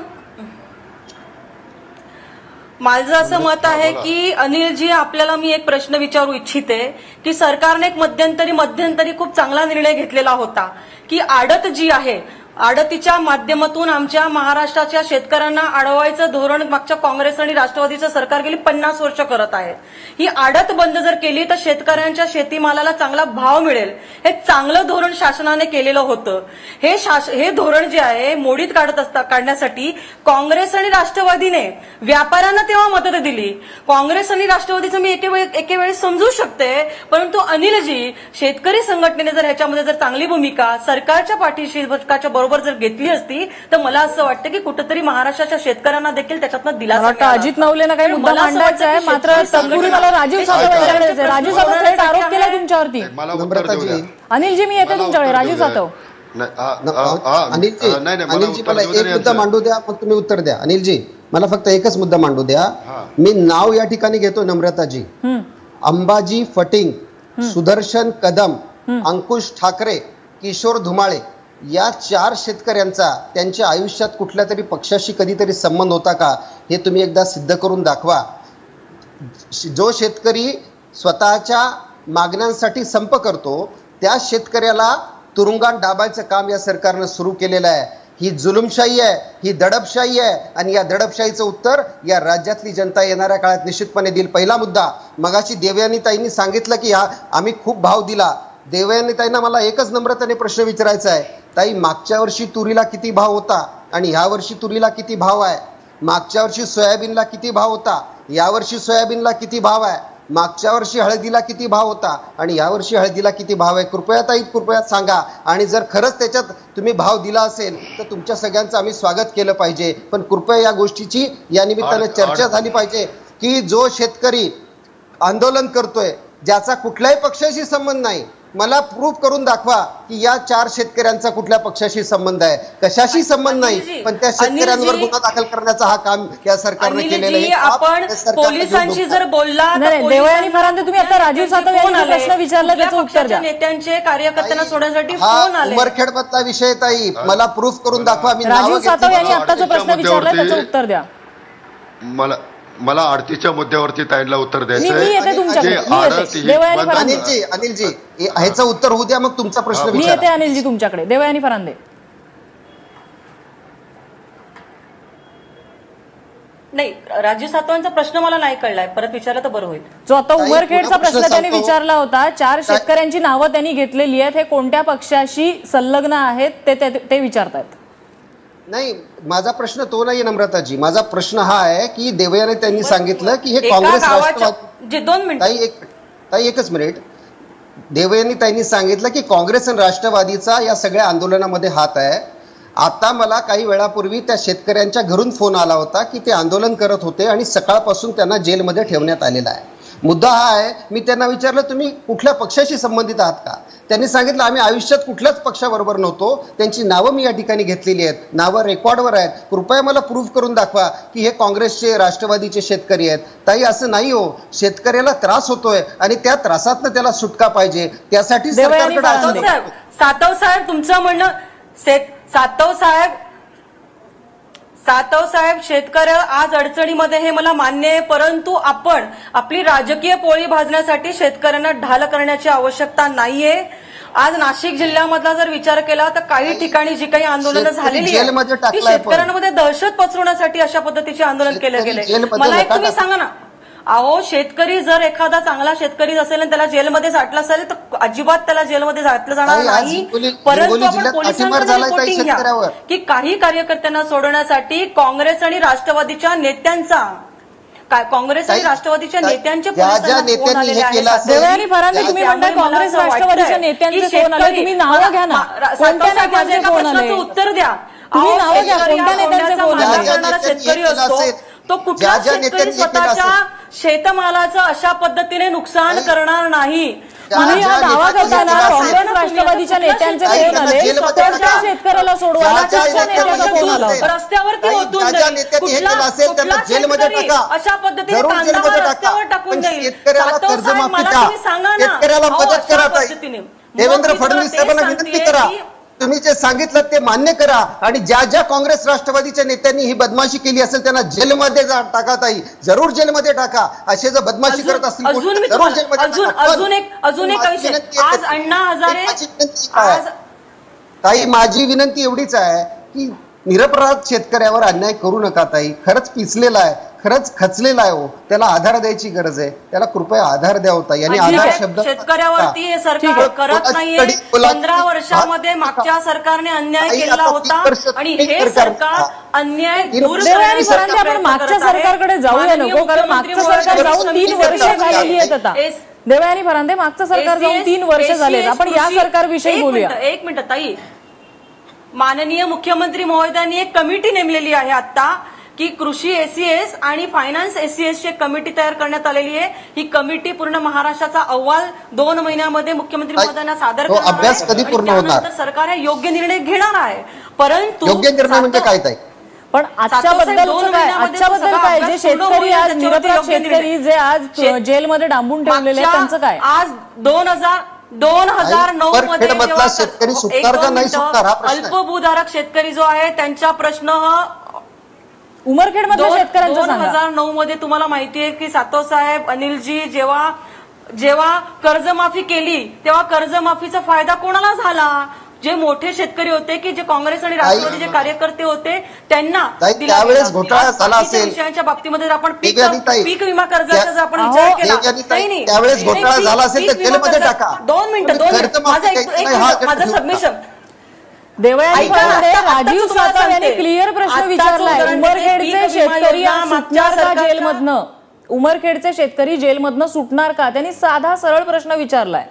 माझं असं मत आहे की अनिलजी आपल्याला मी एक प्रश्न विचारू इच्छिते की सरकारने एक मध्यंतरी खूप चांगला निर्णय घेतलेला होता की आडत जी आहे आडतीच्या माध्यमातून आमच्या महाराष्ट्राच्या शेतकऱ्यांना अडवायचं धोरण मागच्या काँग्रेस आणि राष्ट्रवादीचं सरकार गेली 50 वर्ष करत आहे. ही आडत बंद जर केली तर शेतकऱ्यांच्या शेतीमालाला चांगला भाव मिळेल. हे चांगलं धोरण शासनाने केलेलं होतं. हे धोरण जे आहे मोडीत काढण्यासाठी काँग्रेस आणि राष्ट्रवादीने व्यापाऱ्यांना तेव्हा मदत दिली. काँग्रेस आणि राष्ट्रवादीचं मी एके वेळी समजू शकते. परंतु अनिलजी शेतकरी संघटनेने जर ह्याच्यामध्ये जर चांगली भूमिका सरकारच्या पाठीशी बरोबर जर घेतली असती तर मला असं वाटतं की कुठेतरी महाराष्ट्राच्या शेतकऱ्यांना देखील त्याच्यातनं दिलासा. अजित नवलेंना काही मुद्दा मांडायचा आहे मात्र तत्पूर्वी मला राजीव सातव राजीव सातव थेट आरोप केला तुमच्यावरती. अनिलजी मी येते तुमच्याकडे. राजीव सातव. अनिलजी मला एक मुद्दा मांडू द्या मग तुम्ही उत्तर द्या. अनिलजी मला फक्त एकच मुद्दा मांडू द्या. मी नाव या ठिकाणी घेतो. नम्रताजी, अंबाजी फटिंग, सुदर्शन कदम, अंकुश ठाकरे, किशोर धुमाळे या 4 शेतकऱ्यांचा त्यांच्या आयुष्यात कुठल्या तरी पक्षाशी कधीतरी संबंध होता का हे तुम्ही एकदा सिद्ध करून दाखवा. जो शेतकरी स्वतःच्या मागण्यांसाठी संप करतो त्या शेतकऱ्याला तुरुंगात डाबायचं काम या सरकारनं सुरू केलेलं आहे. ही जुलुमशाही आहे, ही दडपशाही आहे आणि या दडपशाहीचं उत्तर या राज्यातली जनता येणाऱ्या काळात निश्चितपणे देईल. पहिला मुद्दा, मगाशी देवयानीताईंनी सांगितलं की आम्ही खूप भाव दिला. देवयानीताईंना मला एकच नम्रतेने प्रश्न विचारायचा आहे. ताई, मागच्या वर्षी तुरीला किती भाव होता आणि ह्या वर्षी तुरीला किती भाव आहे? मागच्या वर्षी सोयाबीनला किती भाव होता, यावर्षी सोयाबीनला किती भाव आहे? मागच्या वर्षी हळदीला किती भाव होता आणि यावर्षी हळदीला किती भाव आहे? कृपया ताई, कृपया सांगा. आणि जर खरंच त्याच्यात तुम्ही भाव दिला असेल तर तुमच्या सगळ्यांचं आम्ही स्वागत केलं पाहिजे. पण कृपया या गोष्टीची या निमित्ताने चर्चा झाली पाहिजे की जो शेतकरी आंदोलन करतोय ज्याचा कुठल्याही पक्षाशी संबंध नाही, मला प्रूफ करून दाखवा की या 4 शेतकऱ्यांचा कुठल्या पक्षाशी संबंध आहे. कशाशी संबंध नाही, पण त्या शेतकऱ्यांवर गुन्हा दाखल करण्याचा हा काम या सरकारने केलेलं आहे. आपण पोलिसांशी जर बोलला देवयानी फरांदे, तुम्ही आता राजीव सातव यांनी प्रश्न विचारला त्याचं उत्तर द्या. नेत्यांचे कार्यकर्त्यांना सोडण्यासाठी फोन आले. उमरखेड मधला विषय ताई, मला प्रूफ करून दाखवा. मी राजीव सातव यांनी आता जो प्रश्न विचारला त्याचं उत्तर द्या. मला आरतीच्या मुद्द्यावरती ताईंना उत्तर द्यायचं मी येते तुमच्याकडे. अनिलजी ह्याचं उत्तर होऊ द्या, मग तुमचा प्रश्न मी येते अनिलजी तुमच्याकडे. देवयानी फरांदे, नाही, राजीव सातवांचा प्रश्न मला नाही कळलाय, परत विचारला तर बरं होईल. जो आता उमरखेडचा प्रश्न त्यांनी विचारला होता, 4 शेतकऱ्यांची नावं त्यांनी घेतलेली आहेत, हे कोणत्या पक्षाशी संलग्न आहेत ते विचारतायत. नाही, माझा प्रश्न तो नाही नम्रताजी. माझा प्रश्न हा आहे की देवयानी त्यांनी सांगितलं की हे काँग्रेस राष्ट्रवादी. 2 मिनिट ताई एकच मिनिट. देवयानी त्यांनी सांगितलं की काँग्रेस आणि राष्ट्रवादीचा या सगळ्या आंदोलनामध्ये हात आहे. आता मला काही वेळापूर्वी त्या शेतकऱ्यांच्या घरून फोन आला होता की ते आंदोलन करत होते आणि सकाळपासून त्यांना जेलमध्ये ठेवण्यात आलेला आहे. मुद्दा हा आहे, मी त्यांना विचारलं तुम्ही कुठल्या पक्षाशी संबंधित आहात का? त्यांनी सांगितलं आम्ही आयुष्यात कुठल्याच पक्षाबरोबर नव्हतो. त्यांची नावं मी या ठिकाणी घेतलेली आहेत, नावं रेकॉर्डवर आहेत. कृपया मला प्रूफ करून दाखवा की हे काँग्रेसचे राष्ट्रवादीचे शेतकरी आहेत. ताई असं नाही हो, शेतकऱ्याला त्रास होतोय आणि त्या त्रासातनं त्याला सुटका पाहिजे, त्यासाठी सातव साहेब तुमचं म्हणणं, सातव साहेब शेतकऱ्या आज अडचणीमध्ये हे मला मान्य आहे, परंतु आपण आपली राजकीय पोळी भाजण्यासाठी शेतकऱ्यांना ढाल करण्याची आवश्यकता नाहीये. आज नाशिक जिल्ह्यामधला जर विचार केला तर काही ठिकाणी जी काही आंदोलनं झालेली आहेत ती शेतकऱ्यांमध्ये दहशत पसरवण्यासाठी अशा पद्धतीचे आंदोलन केले गेले. मला एक तुम्ही सांगा ना, अहो शेतकरी जर एखादा चांगला शेतकरी असेल आणि त्याला जेलमध्ये साठला असेल तर अजिबात त्याला जेलमध्ये घातलं जाणार नाही. परंतु आपण पोलिसांकडे रिपोर्टिंग घ्या की काही कार्यकर्त्यांना सोडवण्यासाठी काँग्रेस आणि राष्ट्रवादीच्या नेत्यांचे पोलिसांना फोन आलेले आहेत. देवयानी फरांदे, तुम्ही म्हणताय काँग्रेस राष्ट्रवादीच्या नेत्यांचे फोन आले, तुम्ही नावं घ्या ना, कोणत्या नेत्यांचे फोन आले, उत्तर द्या. तुम्ही नावं घ्या, कोणत्या नेत्यांचे फोन आले. शेतकरी असतो तो कुठला शेतकरी स्वतःच्या शेतमालाचं अशा पद्धतीने नुकसान करणार नाही. तुम्ही हा दावा करताना काँग्रेस राष्ट्रवादीच्या नेत्यांचे फोन आले, स्वतःच्या शेतकऱ्याला सोडवायला कुठच्या नेत्याचा फोन आला होता? रस्त्यावरती ओतून जाईल, कुठला शेतकरी अशा पद्धतीने कांदा रस्त्यावर टाकून जाईल. सातव साहेब मला तुम्ही सांगा ना, अशा पद्धतीने देवेंद्र फडणवीस साहेबांना विनंती करा, तुम्ही जे सांगितलं ते मान्य करा आणि ज्या ज्या काँग्रेस राष्ट्रवादीच्या नेत्यांनी ही बदमाशी केली असेल त्यांना जेलमध्ये टाका. ताई जरूर जेलमध्ये टाका. असे जर बदमाशी करत असतील अजून एक विषय. आज अण्णा हजारे, ताई माझी विनंती एवढीच आहे की निरपराध शेतकऱ्यावर अन्याय करू नका. ताई खरंच पिचलेला आहे, खरंच खचलेला आहे हो, त्याला आधार द्यायची गरज आहे. त्याला कृपया आधार द्या होता. यांनी आधार शब्द शेतकऱ्यावरती हे सरकार करत नाहीये. 15 वर्षामध्ये मागच्या सरकारने अन्याय केला होता आणि हे सरकार अन्याय दूर करण्यासाठी आपण मागच्या सरकारकडे जाऊया नको, कारण मागचं सरकार जाऊन 3 वर्ष झालेली आहेत. आता देवयानी फरांदे, मागचं सरकार जाऊन 3 वर्ष झाले, आपण या सरकारविषयी बोलूया. 1 मिनिट ताई. माननीय मुख्यमंत्री महोदयांनी एक कमिटी नेमलेली आहे आता की कृषी एसीएस आणि फायनान्स एसीएस ची कमिटी तयार करण्यात आलेली आहे. ही कमिटी पूर्ण महाराष्ट्राचा अहवाल 2 महिन्यामध्ये मुख्यमंत्री महोदयांना सादर करणार अभ्यास कधी पूर्ण होणार? सरकार हे योग्य निर्णय घेणार आहे. परंतु योग्य निर्णय म्हणजे काय ताई? पण आजच्याबद्दल काय, जे शेतकरी आज निरपराध शेतकरी जे आज जेलमध्ये डांबून ठेवलेले आहेत त्यांचं काय? आज 2009 मध्ये अल्पभूधारक शेतकरी जो आहे त्यांचा प्रश्न उमरखेड मधल्या शेतकऱ्यांचा 2009 मध्ये तुम्हाला माहिती आहे की सातव साहेब, अनिलजी जेव्हा कर्जमाफी केली तेव्हा कर्जमाफीचा फायदा कोणाला झाला? जे मोठे शेतकरी होते की जे काँग्रेस आणि राष्ट्रवादीचे कार्यकर्ते होते त्यांना त्यावेळेस घोटाळा झाला असेल. विषयांच्या बाबतीमध्ये आपण पीक विमा कर्जाचा जर आपण विचार केला त्यावेळेस घोटाळा झाला असेल तर जेलमध्ये टाका. 2 मिनिटं माझं सबमिशन. देवयानी फरांदे, राजीव सातव यांनी क्लिअर प्रश्न विचारलाय. उमरखेडचे शेतकरी सुटणार का जेलमधनं? उमरखेडचे शेतकरी जेलमधनं सुटणार का? त्यांनी साधा सरळ प्रश्न विचारलाय.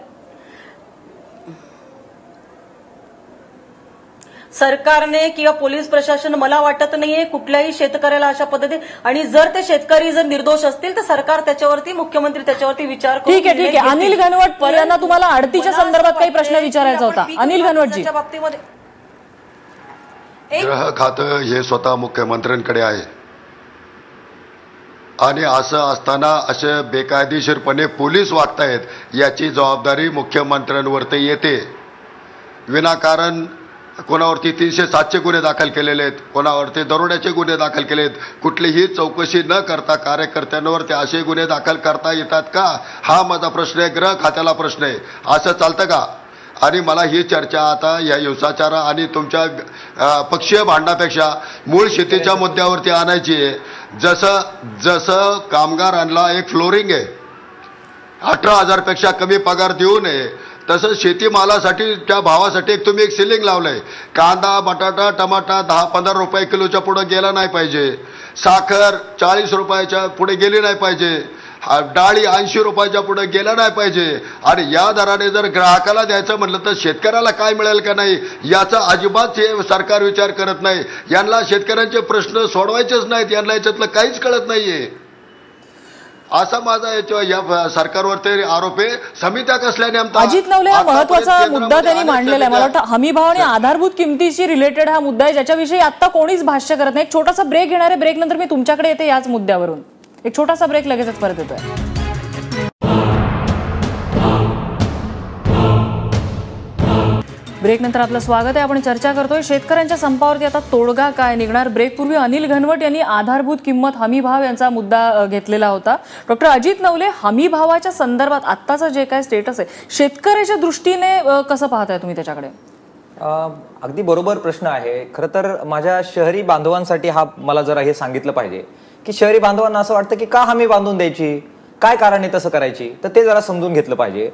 सरकारने किंवा पोलीस प्रशासन मला वाटत नाहीये कुठल्याही शेतकऱ्याला अशा पद्धती, आणि जर ते शेतकरी जर निर्दोष असतील तर सरकार त्याच्यावरती, मुख्यमंत्री त्याच्यावरती विचार करून ठीक आहे. अनिल घनवट यांना तुम्हाला आडतीच्या संदर्भात काही प्रश्न विचारायचा होता. अनिल घनवटजी, बाबतीमध्ये गृह खातं हे स्वतः मुख्यमंत्र्यांकडे आहे आणि असं असताना असे बेकायदेशीरपणे पोलीस वागतायत याची जबाबदारी मुख्यमंत्र्यांवरती येते. विनाकारण कोणावरती 300-700 गुन्हे दाखल केलेले आहेत, कोणावरती दरोड्याचे गुन्हे दाखल केलेत. कुठलीही चौकशी न करता कार्यकर्त्यांवरती असे गुन्हे दाखल करता येतात का? हा माझा प्रश्न आहे, गृह खात्याला प्रश्न आहे. असं चालतं का? आणि मला ही चर्चा आता या हिंसाचार आणि तुमच्या पक्षीय भांडणापेक्षा मूळ शेतीच्या मुद्द्यावरती आणायची आहे. जसं कामगारांना एक फ्लोरिंग आहे, 18,000 पेक्षा कमी पगार देऊ नये, तसं शेतीमालासाठी त्या भावासाठी तुम्ही एक सिलिंग लावलंय. कांदा, बटाटा, टमाटा 10-15 रुपये किलोच्या पुढे गेला नाही पाहिजे. साखर 40 रुपयाच्या पुढे गेली नाही पाहिजे. डाळी 80 रुपयाच्या पुढे गेला नाही पाहिजे. आणि या दराने जर ग्राहकाला द्यायचं म्हटलं तर शेतकऱ्याला काय मिळेल का नाही याचा अजिबात हे सरकार विचार करत नाही. यांना शेतकऱ्यांचे प्रश्न सोडवायचेच नाहीत, यांना याच्यातलं काहीच कळत नाहीये. असा माझा या सरकारवरती आरोप आहे. समित्या कसल्याने अजित नवले हा महत्वाचा मुद्दा त्यांनी मांडलेला आहे. मला वाटतं हमीभाव आणि आधारभूत किमतीशी रिलेटेड हा मुद्दा आहे ज्याच्याविषयी आता कोणीच भाष्य करत नाही. एक छोटासा ब्रेक घेणार आहे. ब्रेक नंतर मी तुमच्याकडे येते याच मुद्द्यावरून. एक छोटासा ब्रेक, लगेचच परत येतोय. ब्रेक नंतर आपलं स्वागत आहे. आपण चर्चा करतोय शेतकऱ्यांच्या संपावरती आता तोडगा काय निघणार. ब्रेकपूर्वी अनिल घनवट यांनी आधारभूत किंमत हमीभाव यांचा मुद्दा घेतलेला होता. डॉक्टर अजित नवले, हमीभावाच्या संदर्भात आत्ताचं जे काय स्टेटस आहे शेतकऱ्याच्या दृष्टीने कसं पाहताय तुम्ही त्याच्याकडे? अगदी बरोबर प्रश्न आहे. खरं तर माझ्या शहरी बांधवांसाठी हा मला जरा हे सांगितलं पाहिजे की शहरी बांधवांना असं वाटतं की का हमी बांधून द्यायची, काय कारण आहे तसं करायची, तर ते जरा समजून घेतलं पाहिजे.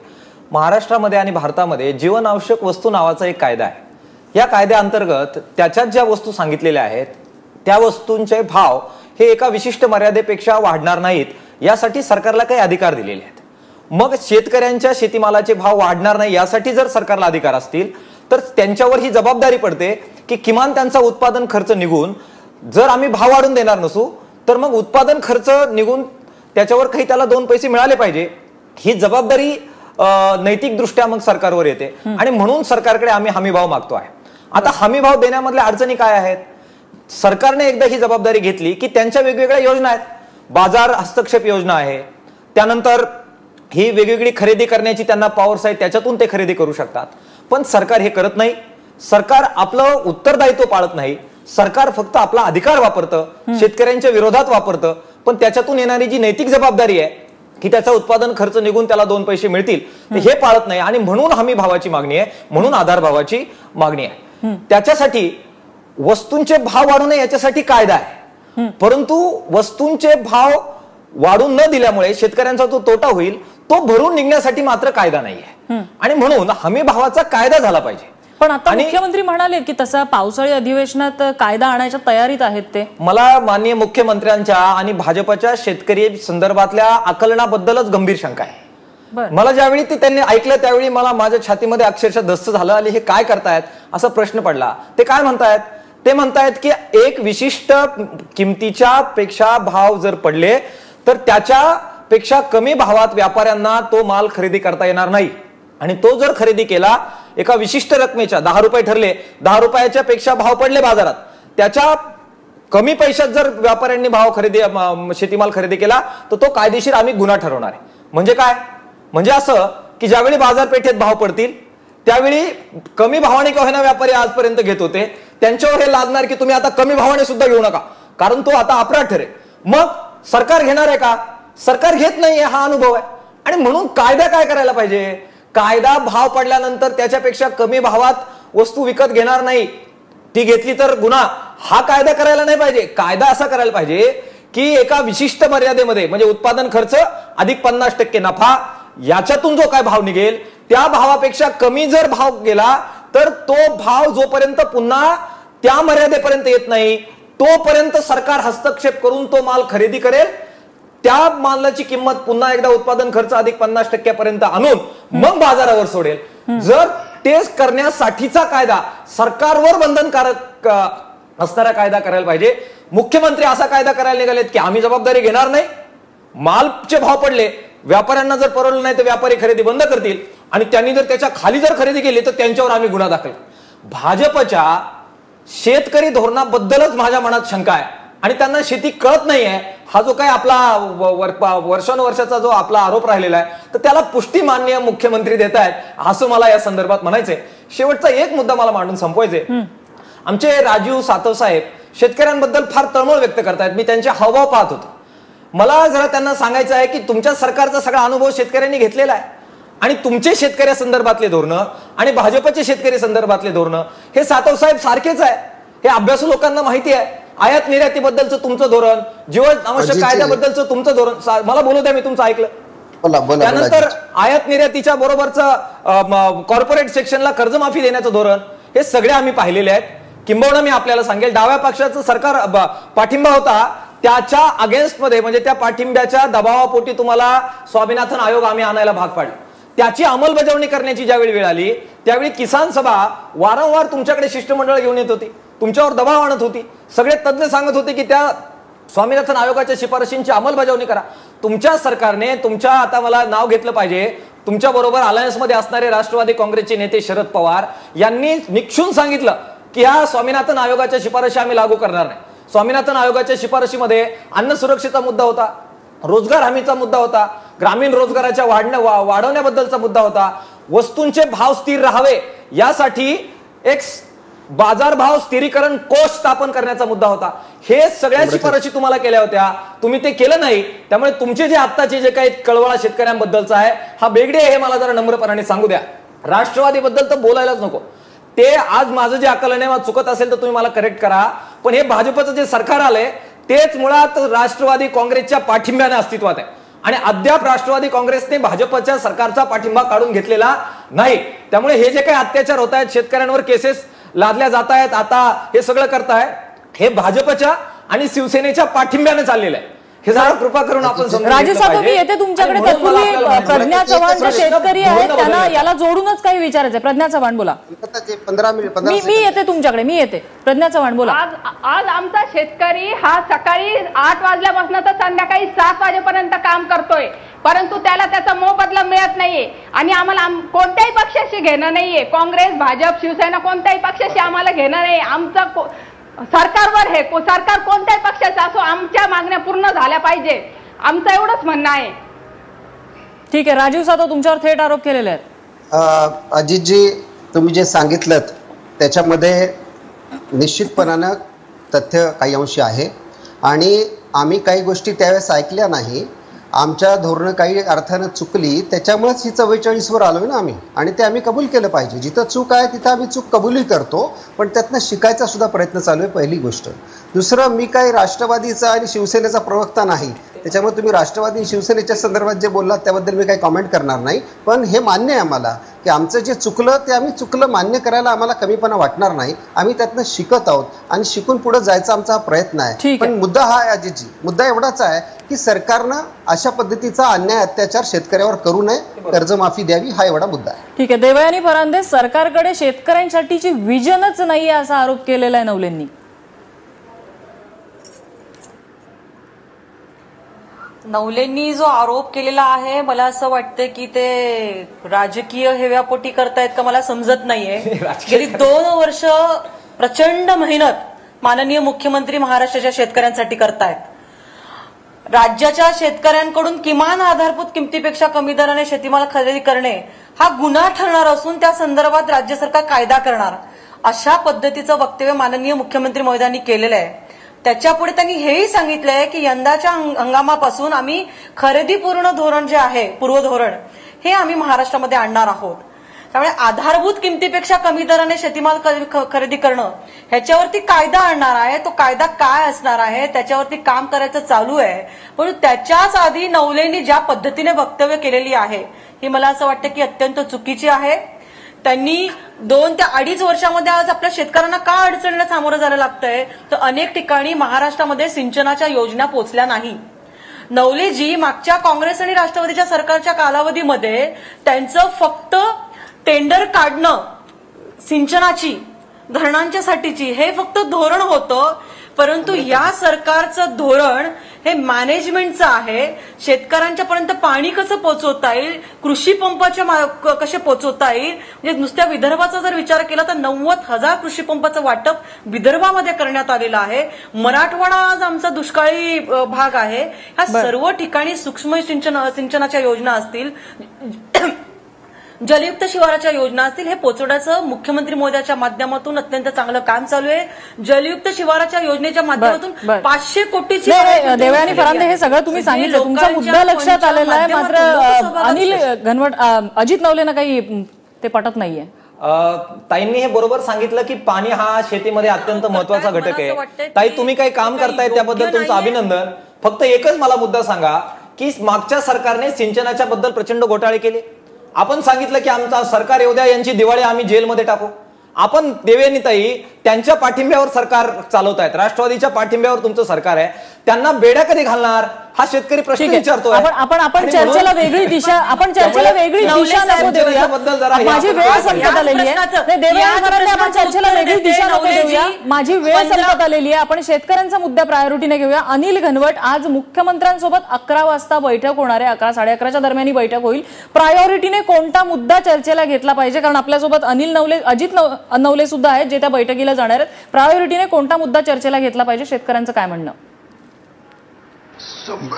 महाराष्ट्रामध्ये आणि भारतामध्ये जीवनावश्यक वस्तू नावाचा एक कायदा आहे. या कायद्याअंतर्गत त्याच्यात ज्या वस्तू सांगितलेल्या आहेत त्या वस्तूंचे भाव हे एका विशिष्ट मर्यादेपेक्षा वाढणार नाहीत यासाठी सरकारला काही अधिकार दिलेले आहेत. मग शेतकऱ्यांच्या शेतीमालाचे भाव वाढणार नाही यासाठी जर सरकारला अधिकार असतील तर त्यांच्यावर ही जबाबदारी पडते की किमान त्यांचा उत्पादन खर्च निघून, जर आम्ही भाव वाढून देणार नसू तर मग उत्पादन खर्च निघून त्याच्यावर काही त्याला 2 पैसे मिळाले पाहिजे. ही जबाबदारी नैतिक दृष्ट्या मग सरकारवर येते आणि म्हणून सरकारकडे आम्ही हमीभाव मागतो आहे. आता हमीभाव देण्यामधल्या अडचणी काय आहेत? सरकारने एकदा ही जबाबदारी घेतली की त्यांच्या वेगवेगळ्या योजना आहेत. बाजार हस्तक्षेप योजना आहे, त्यानंतर ही वेगवेगळी खरेदी करण्याची त्यांना पॉवर्स आहे, त्याच्यातून ते खरेदी करू शकतात. पण सरकार हे करत नाही. सरकार आपलं उत्तरदायित्व पाळत नाही. सरकार फक्त आपला अधिकार वापरतं, शेतकऱ्यांच्या विरोधात वापरतं. पण त्याच्यातून येणारी जी नैतिक जबाबदारी आहे की त्याचा उत्पादन खर्च निघून त्याला 2 पैसे मिळतील हे पाळत नाही. आणि म्हणून हमी भावाची मागणी आहे, म्हणून आधार भावाची मागणी आहे. त्याच्यासाठी वस्तूंचे भाव वाढू नये याच्यासाठी कायदा आहे. परंतु वस्तूंचे भाव वाढून न दिल्यामुळे शेतकऱ्यांचा जो तोटा होईल तो भरून निघण्यासाठी मात्र कायदा नाहीये. आणि म्हणून हमी भावाचा कायदा झाला पाहिजे. पण आता मुख्यमंत्री म्हणाले की तसा पावसाळी अधिवेशनात कायदा आणायच्या तयारीत आहेत ते. मला माननीय मुख्यमंत्र्यांच्या आणि भाजपच्या शेतकरी संदर्भातल्या आकलनाबद्दलच गंभीर शंका आहे. मला ज्यावेळी ते त्यांनी ऐकलं त्यावेळी मला माझ्या छातीमध्ये अक्षरशः दस्त झालं आणि हे काय करतायत असा प्रश्न पडला. ते काय म्हणतायत? ते म्हणतायत की एक विशिष्ट किमतीच्या पेक्षा भाव जर पडले तर त्याच्यापेक्षा कमी भावात व्यापाऱ्यांना तो माल खरेदी करता येणार नाही. आणि तो जर खरेदी केला एका विशिष्ट रकमेच्या 10 रुपये ठरले, 10 रुपयाच्या पेक्षा भाव पडले बाजारात, त्याच्या कमी पैशात जर व्यापाऱ्यांनी शेतीमाल खरेदी केला तर तो कायदेशीर आम्ही गुन्हा ठरवणार आहे. म्हणजे काय? म्हणजे असं की ज्यावेळी बाजारपेठेत भाव पडतील त्यावेळी कमी भावाने का होईना व्यापारी आजपर्यंत घेत होते त्यांच्यावर हे लादणार की तुम्ही आता कमी भावाने सुद्धा घेऊ नका कारण तो आता अपराध ठरेल. मग सरकार घेणार आहे का? सरकार घेत नाहीये, हा अनुभव आहे. आणि म्हणून कायदा काय करायला पाहिजे? कायदा भाव पडल्यानंतर त्याच्यापेक्षा कमी भावात वस्तू विकत घेणार नाही, ती घेतली तर गुन्हा, हा कायदा करायला नाही पाहिजे. कायदा असा करायला पाहिजे की एका विशिष्ट मर्यादेमध्ये म्हणजे उत्पादन खर्च अधिक 50% नफा याच्यातून जो काय भाव निघेल त्या भावापेक्षा कमी जर भाव गेला तर तो भाव जोपर्यंत पुन्हा त्या मर्यादेपर्यंत येत नाही तोपर्यंत सरकार हस्तक्षेप करून तो माल खरेदी करेल. त्या मालाची किंमत पुन्हा एकदा उत्पादन खर्च अधिक 50% पर्यंत आणून मग बाजारावर सोडेल. जर ते करण्यासाठीचा कायदा, सरकारवर बंधनकारक असणारा कायदा करायला पाहिजे. मुख्यमंत्री असा कायदा करायला निघालेत की आम्ही जबाबदारी घेणार नाही, मालचे भाव पडले, व्यापाऱ्यांना जर परवडलं नाही तर व्यापारी खरेदी बंद करतील आणि त्यांनी जर त्याच्या खाली जर खरेदी केली तर त्यांच्यावर आम्ही गुन्हा दाखल. भाजपच्या शेतकरी धोरणाबद्दलच माझ्या मनात शंका आहे आणि त्यांना शेती कळत नाहीये. हा जो काय आपला वर्षानुवर्षाचा जो आपला आरोप राहिलेला आहे तर त्याला पुष्टी माननीय मुख्यमंत्री देत आहेत असं मला या संदर्भात म्हणायचंय. शेवटचा एक मुद्दा मला मांडून संपवायचे. आमचे राजीव सातव साहेब शेतकऱ्यांबद्दल फार तळमळ व्यक्त करतायत. मी त्यांचे हावभाव पाहत होतो. मला जरा त्यांना सांगायचं आहे की तुमच्या सरकारचा सगळा अनुभव शेतकऱ्यांनी घेतलेला आहे आणि तुमचे शेतकऱ्या संदर्भातले धोरणं आणि भाजपचे शेतकरी संदर्भातले धोरणं हे सातव साहेब सारखेच आहे. हे अभ्यासू लोकांना माहिती आहे. आयात निर्यातीबद्दलचं तुमचं धोरण, जीवनावश्यक कायद्याबद्दलचं तुमचं धोरण, मला बोलू द्या, मी तुमचं ऐकलं. त्यानंतर आयात निर्यातीच्या बरोबरचं कॉर्पोरेट सेक्शनला कर्जमाफी देण्याचं धोरण, हे सगळे आम्ही पाहिलेले आहेत. किंबहुना मी आपल्याला सांगेल, डाव्या पक्षाचं सरकार पाठिंबा होता त्याच्या अगेन्स्ट मध्ये, म्हणजे त्या पाठिंब्याच्या दबावापोटी तुम्हाला स्वामीनाथन आयोग आम्ही आणायला भाग पाडले. त्याची अंमलबजावणी करण्याची ज्यावेळी वेळ आली त्यावेळी किसान सभा वारंवार तुमच्याकडे शिष्टमंडळ घेऊन येत होती, तुमच्यावर दबाव आणत होती. सगळे तज्ञ सांगत होते की त्या स्वामीनाथन आयोगाच्या शिफारशींची अंमलबजावणी करा. तुमच्या सरकारने आता मला नाव घेतलं पाहिजे, तुमच्या बरोबर अलायन्समध्ये असणारे राष्ट्रवादी काँग्रेसचे नेते शरद पवार यांनी निक्षून सांगितलं की ह्या स्वामीनाथन आयोगाच्या शिफारशी आम्ही लागू करणार नाही. स्वामीनाथन आयोगाच्या शिफारशीमध्ये अन्न सुरक्षेचा मुद्दा होता, रोजगार हमीचा मुद्दा होता, ग्रामीण रोजगाराच्या वाढवण्याबद्दलचा मुद्दा होता, वस्तूंचे भाव स्थिर राहावे यासाठी एक बाजारभाव स्थिरीकरण कोष स्थापन करण्याचा मुद्दा होता. हे सगळ्या शिफारशी तुम्हाला केल्या होत्या, तुम्ही ते केलं नाही. त्यामुळे तुमचे जे आत्ताचे जे काही कळवळा शेतकऱ्यांबद्दलचा आहे हा बेगडे आहे, हे मला जरा नम्रपणाने सांगू द्या. राष्ट्रवादीबद्दल तर बोलायलाच नको. ते आज माझं जे आकलन आहे चुकत असेल तर तुम्ही मला करेक्ट करा, पण हे भाजपचं जे सरकार आलंय तेच मुळात राष्ट्रवादी काँग्रेसच्या पाठिंब्याने अस्तित्वात आहे आणि अद्याप राष्ट्रवादी काँग्रेसने भाजपच्या सरकारचा पाठिंबा काढून घेतलेला नाही. त्यामुळे हे जे काही अत्याचार होत आहेत, शेतकऱ्यांवर केसेस लादल्या जात आहेत, आता हे सगळं करताय, हे भाजपच्या आणि शिवसेनेच्या पाठिंब्याने चाललेलं आहे. हे जरा कृपा करून आपण राजू सातव, मी येते तुमच्याकडे. तत्पूर्वी प्रज्ञा चव्हाण जे शेतकरी आहेत त्यांना याला जोडूनच काही विचारायचं. प्रज्ञा चव्हाण बोला. 15 मिनिट. मी येते तुमच्याकडे, मी येते. प्रज्ञा चव्हाण बोला. आज आमचा शेतकरी हा सकाळी 8 वाजल्यापासून तर संध्याकाळी 7 वाजेपर्यंत काम करतोय, परंतु त्याला त्याचा मोबदला मिळत नाहीये आणि आम्हाला कोणत्याही पक्षाशी घेणं नाहीये. काँग्रेस, भाजप, शिवसेना कोणत्याही पक्षाशी आम्हाला घेणं नाही. आमचं सरकारवर हे सरकार कोणत्याही पक्षाचं असो, आमच्या मागण्या पूर्ण झाल्या पाहिजे, आमचं एवढंच म्हणणं आहे. ठीक आहे. राजीव सातव, तुमच्यावर थेट आरोप केलेले आहेत. अजितजी, तुम्ही जे सांगितलं त्याच्यामध्ये निश्चितपणानं तथ्य काही अंशी आहे आणि आम्ही काही गोष्टी त्यावेळेस ऐकल्या नाही. आमच्या धोरणं काही अर्थानं चुकली, त्याच्यामुळेच ही 44वर आलोय ना आम्ही, आणि ते आम्ही कबूल केलं पाहिजे. जिथं चूक आहे तिथं आम्ही चूक कबूलही करतो, पण त्यातनं शिकायचा सुद्धा प्रयत्न चालू आहे, पहिली गोष्ट. दुसरं, मी काही राष्ट्रवादीचा आणि शिवसेनेचा प्रवक्ता नाही, त्याच्यामुळे तुम्ही राष्ट्रवादी आणि शिवसेनेच्या संदर्भात जे बोललात त्याबद्दल मी काही कॉमेंट करणार नाही. पण हे मान्य आहे आम्हाला की आमचं जे चुकलं ते आम्ही चुकलं मान्य करायला आम्हाला कमीपणा वाटणार नाही. आम्ही त्यातनं शिकत आहोत आणि शिकून पुढे जायचा आमचा हा प्रयत्न आहे. पण मुद्दा हा आहे अजितजी, मुद्दा एवढाच आहे की सरकारनं अशा पद्धतीचा अन्याय अत्याचार शेतकऱ्यावर करू नये, कर्जमाफी द्यावी, हा एवढा मुद्दा आहे. ठीक आहे. देवयानी फरांदे, सरकारकडे शेतकऱ्यांसाठीची विजनच नाहीये असा आरोप केलेला आहे नवलेंनी. नवलेंनी जो आरोप केलेला आहे, मला असं वाटतं की ते राजकीय हेव्यापोटी करतायत का मला समजत नाहीये. गेली 2 वर्ष प्रचंड मेहनत माननीय मुख्यमंत्री महाराष्ट्राच्या शेतकऱ्यांसाठी करतायत. राज्याच्या शेतकऱ्यांकडून किमान आधारभूत किमतीपेक्षा कमी दराने शेतीमाल खरेदी करणे हा गुन्हा ठरणार असून त्या संदर्भात राज्य सरकार कायदा करणार, अशा पद्धतीचं वक्तव्य माननीय मुख्यमंत्री महोदयांनी केलेलं आहे. त्याच्यापुढे त्यांनी हेही सांगितलंय की यंदाच्या हंगामापासून आम्ही खरेदीपूर्ण धोरण जे आहे, पूर्वधोरण, हे आम्ही महाराष्ट्रामध्ये आणणार आहोत. त्यामुळे आधारभूत किमतीपेक्षा कमी दराने शेतीमाल खरेदी करणं ह्याच्यावरती कायदा आणणार आहे. तो कायदा काय असणार आहे त्याच्यावरती काम करायचं चालू आहे. पण त्याच्याच आधी नवलेंनी ज्या पद्धतीने वक्तव्य केलेली आहे ही मला असं वाटतं की अत्यंत चुकीची आहे. त्यांनी 2 ते 2.5 वर्षामध्ये आज आपल्या शेतकऱ्यांना का अडचणीला सामोरं जायला लागतंय, तर अनेक ठिकाणी महाराष्ट्रामध्ये सिंचनाच्या योजना पोहोचल्या नाही. नवलेजी मागच्या काँग्रेस आणि राष्ट्रवादीच्या सरकारच्या कालावधीमध्ये त्यांचं फक्त टेंडर काढणं सिंचनाची, धरणांच्या साठीची, हे फक्त धोरण होतं. परंतु या सरकारचं धोरण हे मॅनेजमेंटचं आहे. शेतकऱ्यांच्या पर्यंत पाणी कसं पोहोचवता येईल, कृषी पंपाच्या कसे पोहोचवता येईल. म्हणजे नुसत्या विदर्भाचा जर विचार केला तर 90,000 कृषी पंपाचं वाटप विदर्भामध्ये करण्यात आलेलं आहे. मराठवाडा आज आमचा दुष्काळी भाग आहे. ह्या सर्व ठिकाणी सूक्ष्म सिंचनाच्या योजना असतील, जलयुक्त शिवाराच्या योजना असतील, हे पोहोचवण्याचं मुख्यमंत्री महोदयाच्या माध्यमातून अत्यंत चांगलं काम चालू आहे. जलयुक्त शिवाराच्या योजनेच्या माध्यमातून 500 कोटीची देवयानी फरांदे, हे सगळं तुम्ही सांगितलं, तुमचा मुद्दा लक्षात आलेला आहे. मात्र अनिल घनवट, अजित नवलेंना काही ते पटत नाहीये. ताईंनी हे बरोबर सांगितलं की पाणी हा शेतीमध्ये अत्यंत महत्वाचा घटक आहे. ताई, तुम्ही काही काम करताय त्याबद्दल तुमचं अभिनंदन. फक्त एकच मला मुद्दा सांगा की मागच्या सरकारने सिंचनाच्या बद्दल प्रचंड घोटाळे केले. आपण सांगितलं की आमचा सरकार येऊ द्या, यांची दिवाळी आम्ही जेलमध्ये टाकू. आपण देवेनीताई त्यांच्या पाठिंब्यावर सरकार चालवत आहेत, राष्ट्रवादीच्या पाठिंब्यावर तुमचं सरकार आहे. त्यांना बेड्या कधी घालणार हा शेतकरी प्रश्न विचारतोय. आपण चर्चेला वेगळी दिशा नको देऊया. माझी वेळ संपत आलेली आहे. आपण चर्चेला वेगळी दिशा नको देऊया. माझी वेळ संपत आलेली आहे. आपण शेतकऱ्यांचा मुद्दा प्रायोरिटीने घेऊया. अनिल घनवट, आज मुख्यमंत्र्यांसोबत 11 वाजता बैठक होणार आहे. 11-11:30च्या दरम्यान ही बैठक होईल. प्रायोरिटीने कोणता मुद्दा चर्चेला घेतला पाहिजे, कारण आपल्यासोबत अजित नवले सुद्धा आहेत जे त्या बैठकीला जाणार आहेत. प्रायोरिटीने कोणता मुद्दा चर्चेला घेतला पाहिजे, शेतकऱ्यांचं काय म्हणणं?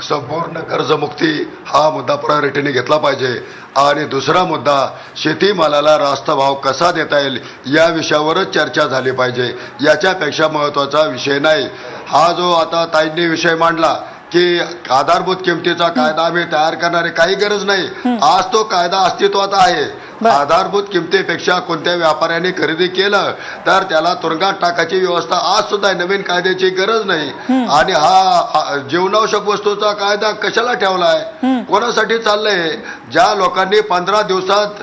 संपूर्ण कर्जमुक्ती हा मुद्दा प्रायोरिटीने घेतला पाहिजे. आणि दुसरा मुद्दा, शेतीमालाला रास्त भाव कसा देता येईल या विषयावरच चर्चा झाली पाहिजे. याच्यापेक्षा महत्वाचा विषय नाही. हा जो आता ताईंनी विषय मांडला की आधारभूत किमतीचा कायदा आम्ही तयार करणारे, काही गरज नाही. आज तो कायदा अस्तित्वात आहे. आधारभूत किमतीपेक्षा कोणत्या व्यापाऱ्याने खरेदी केलं तर त्याला तुरुंगात टाकायची व्यवस्था आज सुद्धा नवीन कायद्याची गरज नाही. आणि हा जीवनावश्यक वस्तूचा कायदा कशाला ठेवलाय, कोणासाठी चाललंय? ज्या लोकांनी 15 दिवसात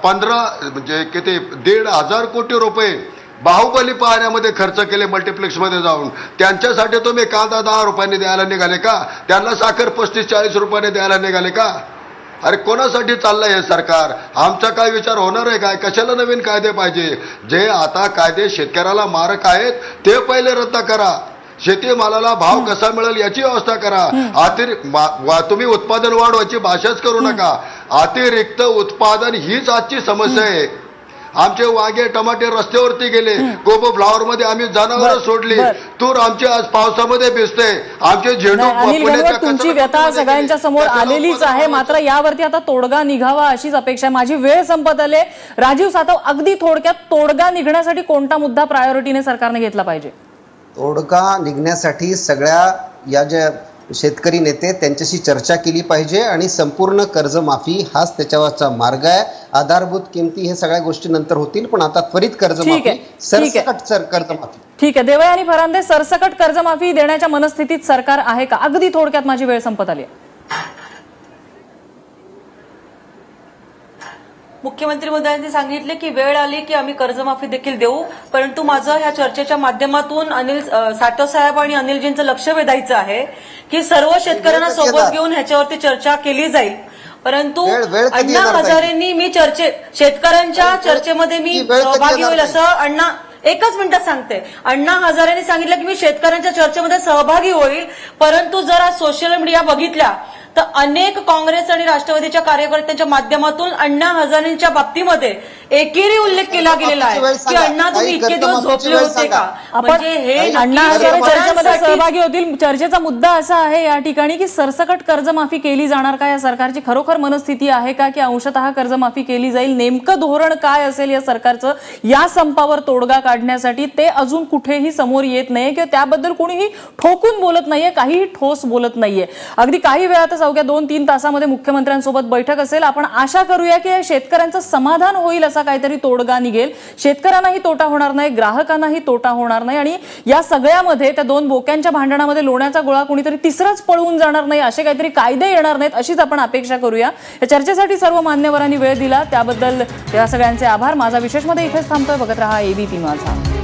15 म्हणजे किती 1,500 कोटी रुपये बाहुबली पाहण्यामध्ये खर्च केले मल्टिप्लेक्समध्ये जाऊन, त्यांच्यासाठी तुम्ही कांदा 10 रुपयांनी द्यायला निघाले का? त्यांना साखर 35-40 रुपयाने द्यायला निघाले का? अरे कोणासाठी चाललंय हे सरकार? आमचा काय विचार होणार आहे काय? कशाला नवीन कायदे पाहिजे? जे आता कायदे शेतकऱ्याला मारक आहेत ते पहिले रद्द करा. शेतीमालाला भाव कसा मिळेल याची व्यवस्था करा. तुम्ही उत्पादन वाढवायची भाषाच करू नका. अतिरिक्त उत्पादन हीच आजची समस्या आहे. आमचे वांगे टमाटे रस्त्यावरती गेले, कोबो फ्लावर मध्ये आम्ही जनावर सोडली, तूर आमची आज पावसामध्ये भिजते, आमचे झेंडू. तुमची व्यथा सगळ्यांच्या समोर आलेलीच आहे. मात्र यावरती आता तोडगा निघावा अशीच अपेक्षा. माझी वेळ संपत आले. राजीव सातव, अगदी थोडक्यात, तोडगा निघण्यासाठी कोणता मुद्दा प्रायोरिटीने सरकारने घेतला पाहिजे? तोडगा निघण्यासाठी सगळ्या या ज्या शेतकरी नेते त्यांच्याशी चर्चा केली पाहिजे आणि संपूर्ण कर्जमाफी हाच त्याच्यावरचा मार्ग आहे. आधारभूत किमती हे सगळ्या गोष्टी नंतर होतील, पण आता त्वरित कर्जमाफी, सरसकट कर्जमाफी. ठीक आहे. देवयानी फरांदे, सरसकट कर्जमाफी देण्याच्या मनस्थितीत सरकार आहे का? अगदी थोडक्यात, माझी वेळ संपत आली. मुख्यमंत्री महोदयांनी सांगितले की वेळ आली की आम्ही कर्जमाफी देखील देऊ. परंतु माझं ह्या चर्चेच्या माध्यमातून अनिल साठव साहेब आणि अनिलजींचं लक्ष वेधायचं आहे की सर्व शेतकऱ्यांना सोबत घेऊन ह्याच्यावरती चर्चा केली जाईल. परंतु अण्णा हजारेंनी शेतकऱ्यांच्या चर्चेमध्ये मी सहभागी होईल असं एकच मिनिटात सांगते. अण्णा हजारेंनी सांगितलं की मी शेतकऱ्यांच्या चर्चेमध्ये सहभागी होईल. परंतु जर आज सोशल मीडिया बघितल्या तर अनेक काँग्रेस आणि राष्ट्रवादीच्या कार्यकर्त्यांच्या माध्यमातून अण्णा हजारेंच्या बाबतीमध्ये एकेरी उल्लेख केला गेलेला आहे की अण्णा तुम्ही इतके दिवस झोपले होते का? म्हणजे हे अण्णा हजारे चर्चेमध्ये सहभागी होतील. चर्चेचा मुद्दा असा आहे या ठिकाणी की सरसकट कर्जमाफी केली जाणार का? या सरकारची खरोखर मनस्थिती आहे का की अंशतः कर्जमाफी केली जाईल? नेमकं धोरण काय असेल या सरकारचं या संपावर तोडगा काढण्यासाठी? ते अजून कुठेही समोर येत नाहीये किंवा त्याबद्दल कोणीही ठोकून बोलत नाहीये, काहीही ठोस बोलत नाहीये. अगदी काही वेळातच अवघ्या 2-3 तासामध्ये मुख्यमंत्र्यांसोबत बैठक असेल. आपण आशा करूया की शेतकऱ्यांचं समाधान होईल, असा काहीतरी तोडगा निघेल. शेतकऱ्यांनाही तोटा होणार नाही, ग्राहकांनाही तोटा होणार नाही आणि या सगळ्यामध्ये त्या 2 बोक्यांच्या भांडणामध्ये लोण्याचा गोळा कोणीतरी तिसराच पळवून जाणार नाही, असे काहीतरी कायदे येणार नाहीत अशीच आपण अपेक्षा करूया. या चर्चेसाठी सर्व मान्यवरांनी वेळ दिला त्याबद्दल या सगळ्यांचे आभार. माझा विशेषमध्ये इथेच थांबतोय. बघत रहा एबीपी माझा.